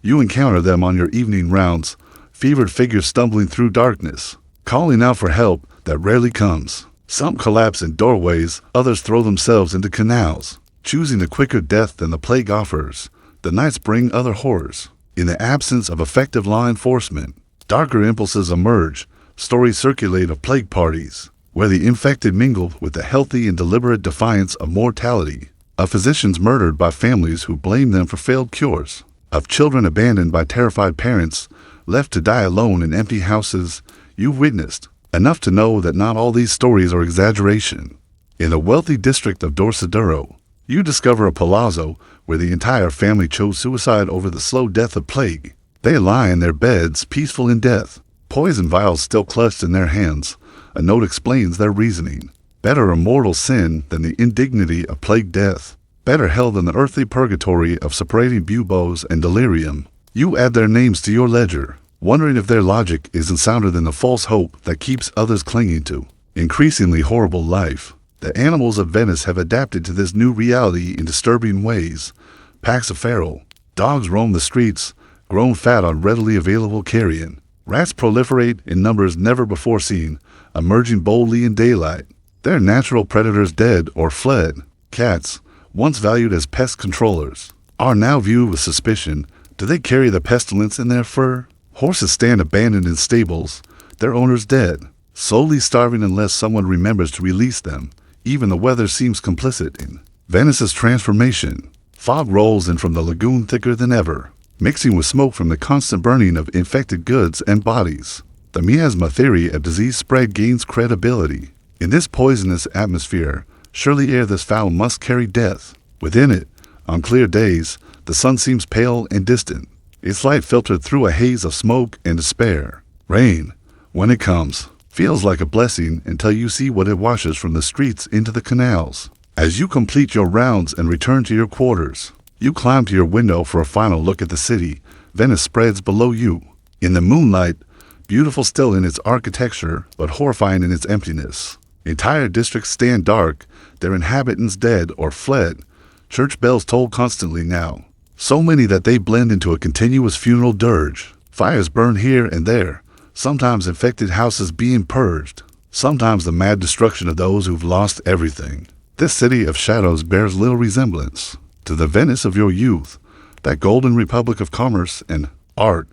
Speaker 1: You encounter them on your evening rounds, fevered figures stumbling through darkness, calling out for help that rarely comes. Some collapse in doorways, others throw themselves into canals, choosing a quicker death than the plague offers. The nights bring other horrors. In the absence of effective law enforcement, darker impulses emerge. Stories circulate of plague parties, where the infected mingle with the healthy in deliberate defiance of mortality, of physicians murdered by families who blame them for failed cures, of children abandoned by terrified parents, left to die alone in empty houses. You've witnessed enough to know that not all these stories are exaggeration. In the wealthy district of Dorsoduro, you discover a palazzo where the entire family chose suicide over the slow death of plague. They lie in their beds, peaceful in death, poison vials still clutched in their hands. A note explains their reasoning. Better a mortal sin than the indignity of plague death. Better hell than the earthly purgatory of separating buboes and delirium. You add their names to your ledger, wondering if their logic isn't sounder than the false hope that keeps others clinging to increasingly horrible life. The animals of Venice have adapted to this new reality in disturbing ways. Packs of feral dogs roam the streets, grown fat on readily available carrion. Rats proliferate in numbers never before seen, emerging boldly in daylight. Their natural predators dead or fled. Cats, once valued as pest controllers, are now viewed with suspicion. Do they carry the pestilence in their fur? Horses stand abandoned in stables, their owners dead, slowly starving unless someone remembers to release them. Even the weather seems complicit in Venice's transformation. Fog rolls in from the lagoon thicker than ever, mixing with smoke from the constant burning of infected goods and bodies. The miasma theory of disease spread gains credibility. In this poisonous atmosphere, surely ere this foul must carry death. Within it, on clear days, the sun seems pale and distant, its light filtered through a haze of smoke and despair. Rain, when it comes, feels like a blessing until you see what it washes from the streets into the canals. As you complete your rounds and return to your quarters, you climb to your window for a final look at the city. Venice spreads below you. In the moonlight, beautiful still in its architecture, but horrifying in its emptiness. Entire districts stand dark, their inhabitants dead or fled. Church bells toll constantly now, so many that they blend into a continuous funeral dirge. Fires burn here and there, sometimes infected houses being purged, sometimes the mad destruction of those who've lost everything. This city of shadows bears little resemblance to the Venice of your youth, that golden republic of commerce and art.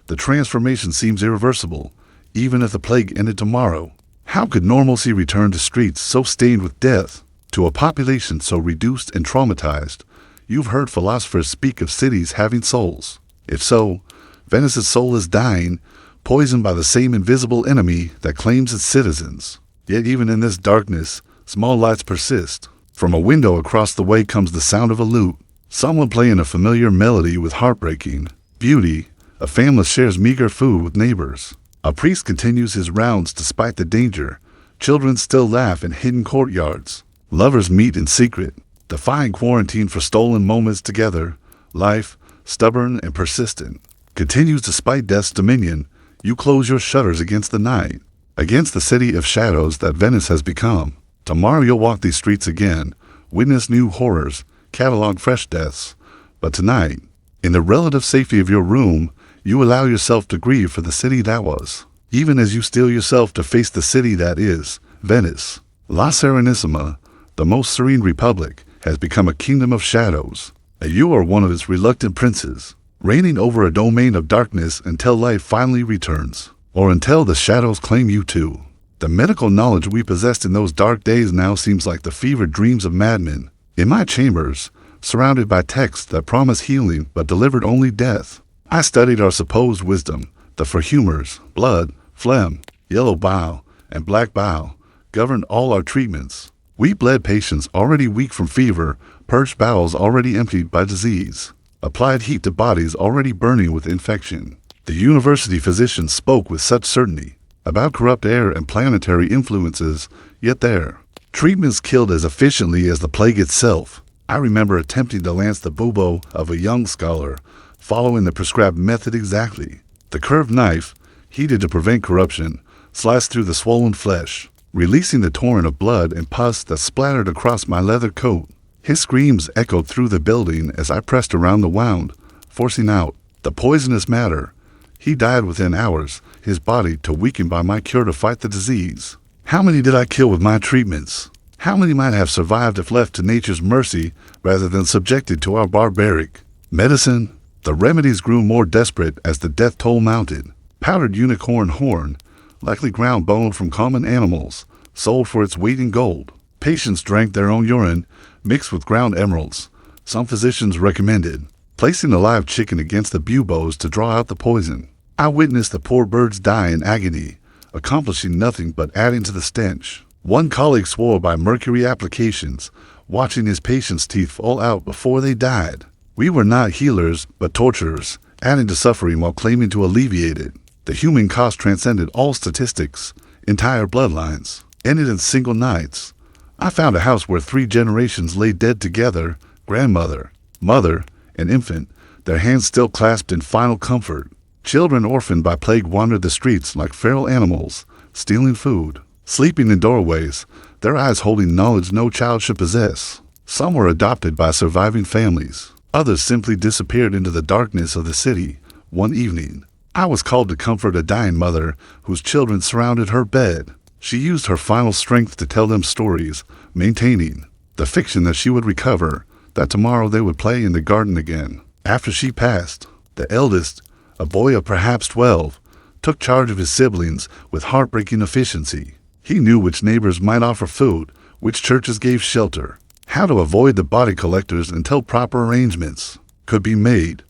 Speaker 1: The transformation seems irreversible, even if the plague ended tomorrow. How could normalcy return to streets so stained with death, to a population so reduced and traumatized? You've heard philosophers speak of cities having souls. If so, Venice's soul is dying, poisoned by the same invisible enemy that claims its citizens. Yet even in this darkness, small lights persist. From a window across the way comes the sound of a lute, someone playing a familiar melody with heartbreaking beauty. A family shares meager food with neighbors. A priest continues his rounds despite the danger. Children still laugh in hidden courtyards. Lovers meet in secret, defying quarantine for stolen moments together. Life, stubborn and persistent, continues despite death's dominion. You close your shutters against the night, against the city of shadows that Venice has become. Tomorrow you'll walk these streets again, witness new horrors, catalog fresh deaths. But tonight, in the relative safety of your room, you allow yourself to grieve for the city that was, even as you steel yourself to face the city that is, Venice. La Serenissima, the most serene republic, has become a kingdom of shadows, and you are one of its reluctant princes, reigning over a domain of darkness until light finally returns, or until the shadows claim you too. The medical knowledge we possessed in those dark days now seems like the fevered dreams of madmen. In my chambers, surrounded by texts that promise healing but delivered only death, I studied our supposed wisdom. The perfumers, blood, phlegm, yellow bile, and black bile governed all our treatments. We bled patients already weak from fever, purged bowels already emptied by disease, applied heat to bodies already burning with infection. The university physicians spoke with such certainty about corrupt air and planetary influences, yet their treatments killed as efficiently as the plague itself. I remember attempting to lance the bubo of a young scholar, following the prescribed method exactly. The curved knife, heated to prevent corruption, sliced through the swollen flesh. releasing the torrent of blood and pus that splattered across my leather coat. His screams echoed through the building as I pressed around the wound, forcing out the poisonous matter. He died within hours, his body too weakened by my cure to fight the disease. How many did I kill with my treatments? How many might have survived if left to nature's mercy rather than subjected to our barbaric medicine? The remedies grew more desperate as the death toll mounted. Powdered unicorn horn, likely ground bone from common animals, sold for its weight in gold. Patients drank their own urine, mixed with ground emeralds. Some physicians recommended placing a live chicken against the buboes to draw out the poison. I witnessed the poor birds die in agony, accomplishing nothing but adding to the stench. One colleague swore by mercury applications, watching his patients' teeth fall out before they died. We were not healers, but torturers, adding to suffering while claiming to alleviate it. The human cost transcended all statistics. Entire bloodlines ended in single nights. I found a house where 3 generations lay dead together, grandmother, mother, and infant, their hands still clasped in final comfort. Children orphaned by plague wandered the streets like feral animals, stealing food, sleeping in doorways, their eyes holding knowledge no child should possess. Some were adopted by surviving families. Others simply disappeared into the darkness of the city. One evening, I was called to comfort a dying mother whose children surrounded her bed. She used her final strength to tell them stories, maintaining the fiction that she would recover, that tomorrow they would play in the garden again. After she passed, the eldest, a boy of perhaps 12, took charge of his siblings with heartbreaking efficiency. He knew which neighbors might offer food, which churches gave shelter, how to avoid the body collectors until proper arrangements could be made.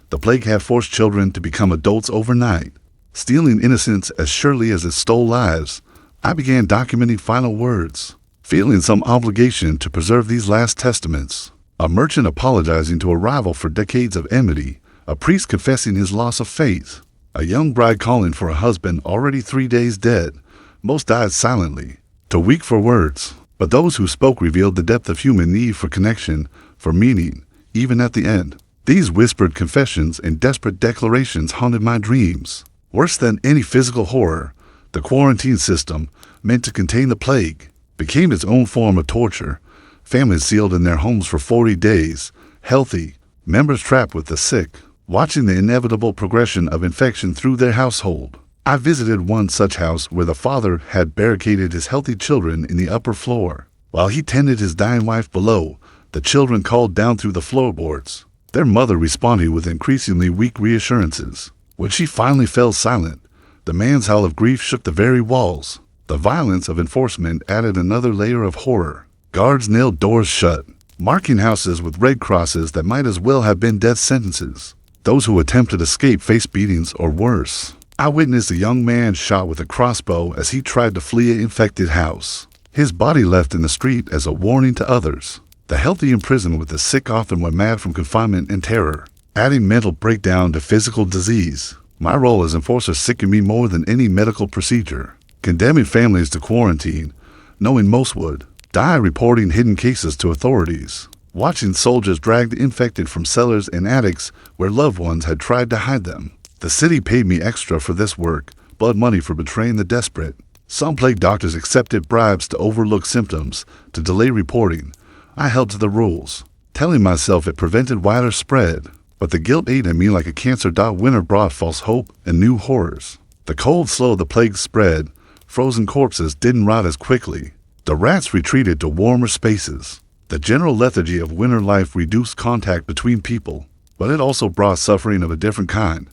Speaker 1: The plague had forced children to become adults overnight, stealing innocence as surely as it stole lives. I began documenting final words, feeling some obligation to preserve these last testaments. A merchant apologizing to a rival for decades of enmity, a priest confessing his loss of faith, a young bride calling for a husband already 3 days dead. Most died silently, too weak for words, but those who spoke revealed the depth of human need for connection, for meaning, even at the end. These whispered confessions and desperate declarations haunted my dreams. Worse than any physical horror, the quarantine system, meant to contain the plague, became its own form of torture. Families sealed in their homes for 40 days, healthy, members trapped with the sick, watching the inevitable progression of infection through their household. I visited one such house where the father had barricaded his healthy children in the upper floor. While he tended his dying wife below, the children called down through the floorboards. Their mother responded with increasingly weak reassurances. When she finally fell silent, the man's howl of grief shook the very walls. The violence of enforcement added another layer of horror. Guards nailed doors shut, marking houses with red crosses that might as well have been death sentences. Those who attempted escape faced beatings or worse. I witnessed a young man shot with a crossbow as he tried to flee an infected house. His body left in the street as a warning to others. The healthy in prison with the sick often went mad from confinement and terror, adding mental breakdown to physical disease. My role as enforcer sickened me more than any medical procedure. Condemning families to quarantine, knowing most would die reporting hidden cases to authorities. Watching soldiers drag the infected from cellars and attics where loved ones had tried to hide them. The city paid me extra for this work, blood money for betraying the desperate. Some plague doctors accepted bribes to overlook symptoms, to delay reporting. I held to the rules, telling myself it prevented wider spread. But the guilt ate at me like a cancer. Winter brought false hope and new horrors. The cold slowed the plague spread. Frozen corpses didn't rot as quickly. The rats retreated to warmer spaces. The general lethargy of winter life reduced contact between people, but it also brought suffering of a different kind.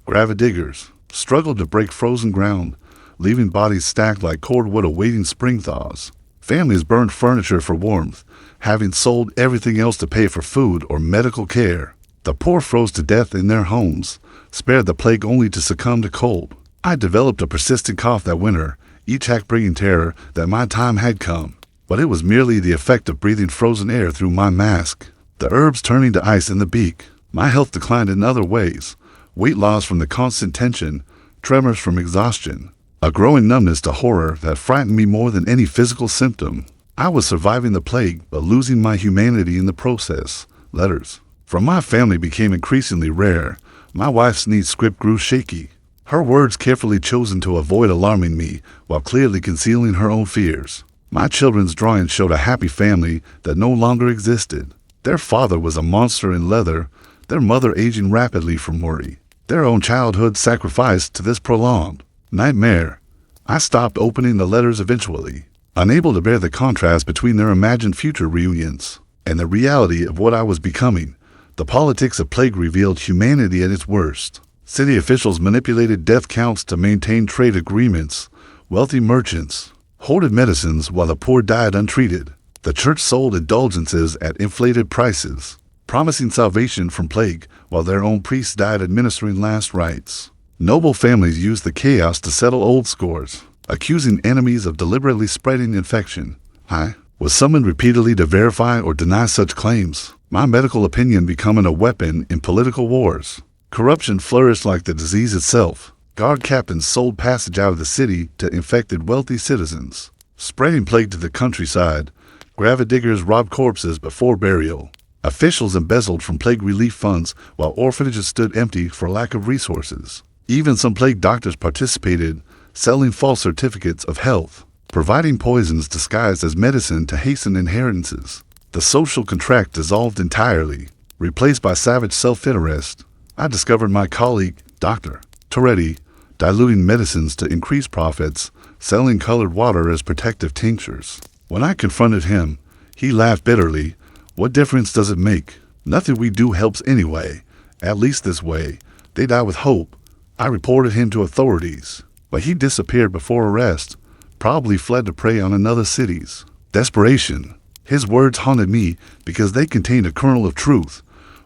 Speaker 1: Gravediggers struggled to break frozen ground, leaving bodies stacked like cordwood awaiting spring thaws. Families burned furniture for warmth, having sold everything else to pay for food or medical care. The poor froze to death in their homes, spared the plague only to succumb to cold. I developed a persistent cough that winter, each act bringing terror that my time had come. But it was merely the effect of breathing frozen air through my mask. The herbs turning to ice in the beak. My health declined in other ways. Weight loss from the constant tension, tremors from exhaustion, a growing numbness to horror that frightened me more than any physical symptom. I was surviving the plague, but losing my humanity in the process. Letters from my family became increasingly rare. My wife's neat script grew shaky. her words carefully chosen to avoid alarming me while clearly concealing her own fears. My children's drawings showed a happy family that no longer existed. Their father was a monster in leather, their mother aging rapidly from worry, their own childhood sacrificed to this prolonged nightmare. I stopped opening the letters eventually, unable to bear the contrast between their imagined future reunions and the reality of what I was becoming. The politics of plague revealed humanity at its worst. City officials manipulated death counts to maintain trade agreements. Wealthy merchants hoarded medicines while the poor died untreated. The church sold indulgences at inflated prices, promising salvation from plague while their own priests died administering last rites. Noble families used the chaos to settle old scores, accusing enemies of deliberately spreading infection. I was summoned repeatedly to verify or deny such claims, my medical opinion becoming a weapon in political wars. Corruption flourished like the disease itself. Guard captains sold passage out of the city to infected wealthy citizens, spreading plague to the countryside. Gravediggers robbed corpses before burial. Officials embezzled from plague relief funds while orphanages stood empty for lack of resources. Even some plague doctors participated, selling false certificates of health, providing poisons disguised as medicine to hasten inheritances. The social contract dissolved entirely, replaced by savage self-interest. I discovered my colleague, Dr. Toretti, diluting medicines to increase profits, selling colored water as protective tinctures. When I confronted him, he laughed bitterly. What difference does it make? Nothing we do helps anyway. At least this way. They die with hope. I reported him to authorities, but he disappeared before arrest, probably fled to prey on another cities. Desperation. His words haunted me because they contained a kernel of truth.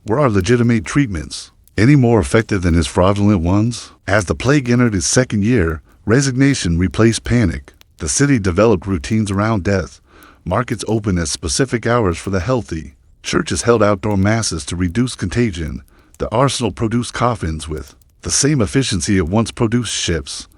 Speaker 1: Were our legitimate treatments any more effective than his fraudulent ones? As the plague entered its second year, resignation replaced panic. The city developed routines around death. Markets opened at specific hours for the healthy. Churches held outdoor masses to reduce contagion. The arsenal produced coffins with the same efficiency it once produced ships.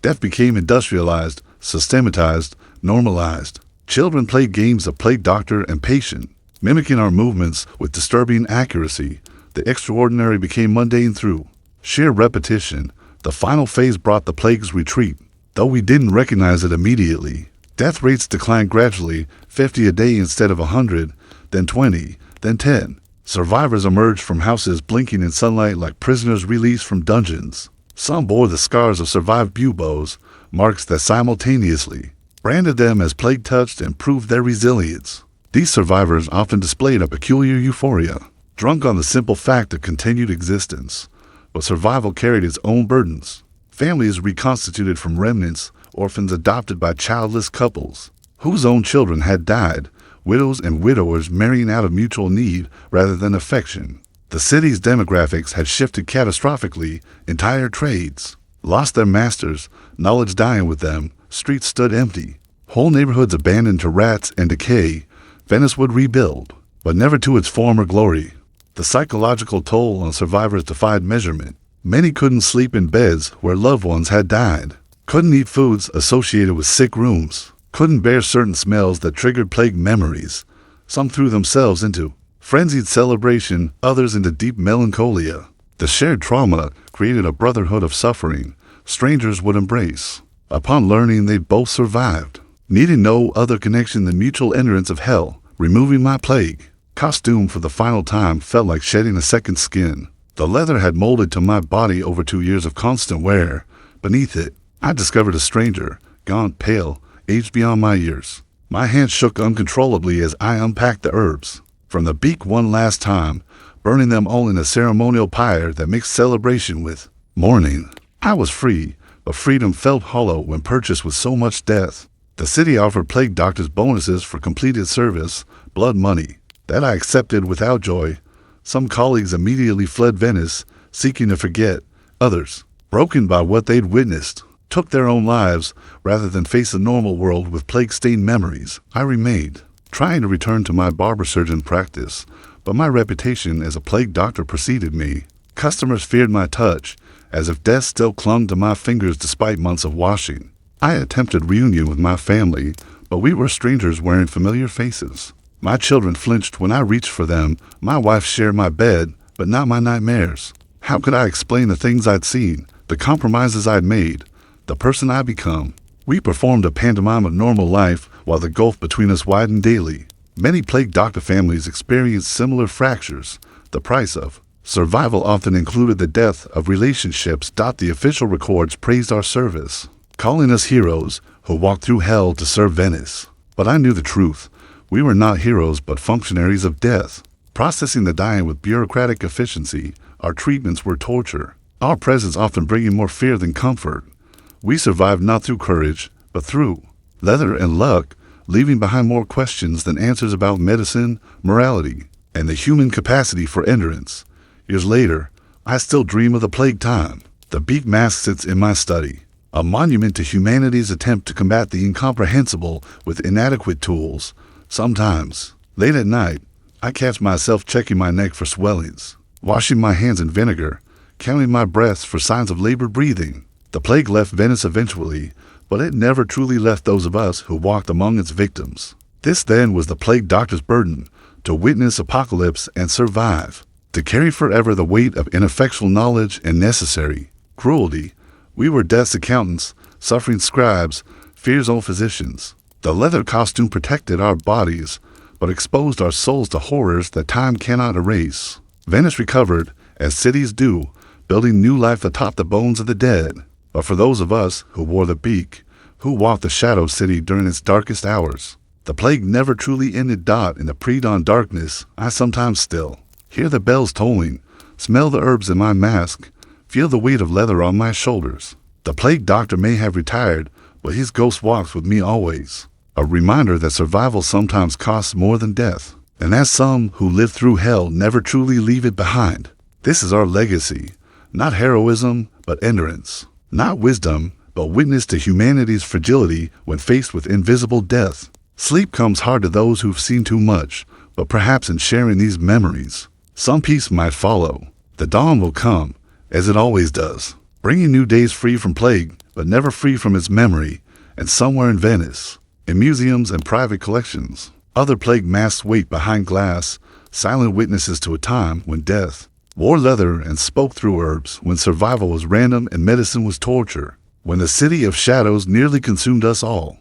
Speaker 1: Death became industrialized, systematized, normalized. Children played games of plague doctor and patient, mimicking our movements with disturbing accuracy. The extraordinary became mundane through sheer repetition. The final phase brought the plague's retreat, though we didn't recognize it immediately. Death rates declined gradually, 50 a day instead of 100, then 20, then 10. Survivors emerged from houses blinking in sunlight like prisoners released from dungeons. Some bore the scars of survived buboes, marks that simultaneously branded them as plague-touched and proved their resilience. These survivors often displayed a peculiar euphoria, drunk on the simple fact of continued existence. But survival carried its own burdens. Families reconstituted from remnants, orphans adopted by childless couples whose own children had died, widows and widowers marrying out of mutual need rather than affection. The city's demographics had shifted catastrophically. Entire trades lost their masters, knowledge dying with them. Streets stood empty. Whole neighborhoods abandoned to rats and decay. Venice would rebuild, but never to its former glory. The psychological toll on survivors defied measurement. Many couldn't sleep in beds where loved ones had died, couldn't eat foods associated with sick rooms, couldn't bear certain smells that triggered plague memories. Some threw themselves into frenzied celebration, others into deep melancholia. The shared trauma created a brotherhood of suffering strangers would embrace. Upon learning they'd both survived, needing no other connection than mutual endurance of hell, removing my plague costume for the final time felt like shedding a second skin. The leather had molded to my body over 2 years of constant wear. Beneath it, I discovered a stranger, gaunt, pale, aged beyond my years. My hands shook uncontrollably as I unpacked the herbs from the beak one last time, burning them all in a ceremonial pyre that mixed celebration with mourning. I was free, but freedom felt hollow when purchased with so much death. The city offered plague doctors bonuses for completed service, blood money, that I accepted without joy. Some colleagues immediately fled Venice, seeking to forget. Others, broken by what they'd witnessed, took their own lives rather than face the normal world with plague-stained memories. I remained, trying to return to my barber surgeon practice, but my reputation as a plague doctor preceded me. Customers feared my touch, as if death still clung to my fingers despite months of washing. I attempted reunion with my family, but we were strangers wearing familiar faces. My children flinched when I reached for them. My wife shared my bed, but not my nightmares. How could I explain the things I'd seen, the compromises I'd made, the person I'd become. We performed a pantomime of normal life while the gulf between us widened daily. Many plague doctor families experienced similar fractures. The price of survival often included the death of relationships. The official records praised our service, calling us heroes who walked through hell to serve Venice. But I knew the truth. We were not heroes but functionaries of death, processing the dying with bureaucratic efficiency. Our treatments were torture, our presence often bringing more fear than comfort. We survived not through courage, but through leather and luck, leaving behind more questions than answers about medicine, morality, and the human capacity for endurance. Years later, I still dream of the plague time. The beak mask sits in my study, a monument to humanity's attempt to combat the incomprehensible with inadequate tools. Sometimes, late at night, I catch myself checking my neck for swellings, washing my hands in vinegar, counting my breaths for signs of labored breathing. The plague left Venice eventually, but it never truly left those of us who walked among its victims. This then was the plague doctor's burden, to witness apocalypse and survive, to carry forever the weight of ineffectual knowledge and necessary cruelty. We were death's accountants, suffering scribes, fear's own physicians. The leather costume protected our bodies, but exposed our souls to horrors that time cannot erase. Venice recovered, as cities do, building new life atop the bones of the dead. But for those of us who wore the beak, who walked the shadow city during its darkest hours, the plague never truly ended. In the pre-dawn darkness, I sometimes still hear the bells tolling, smell the herbs in my mask, feel the weight of leather on my shoulders. The plague doctor may have retired, but his ghost walks with me always, a reminder that survival sometimes costs more than death, and as some who live through hell never truly leave it behind. This is our legacy, not heroism, but endurance, not wisdom, but witness to humanity's fragility when faced with invisible death. Sleep comes hard to those who've seen too much, but perhaps in sharing these memories, some peace might follow. The dawn will come, as it always does, bringing new days free from plague, but never free from its memory. And somewhere in Venice, in museums and private collections, other plague masks wait behind glass, silent witnesses to a time when death wore leather and spoke through herbs, when survival was random and medicine was torture, when the city of shadows nearly consumed us all.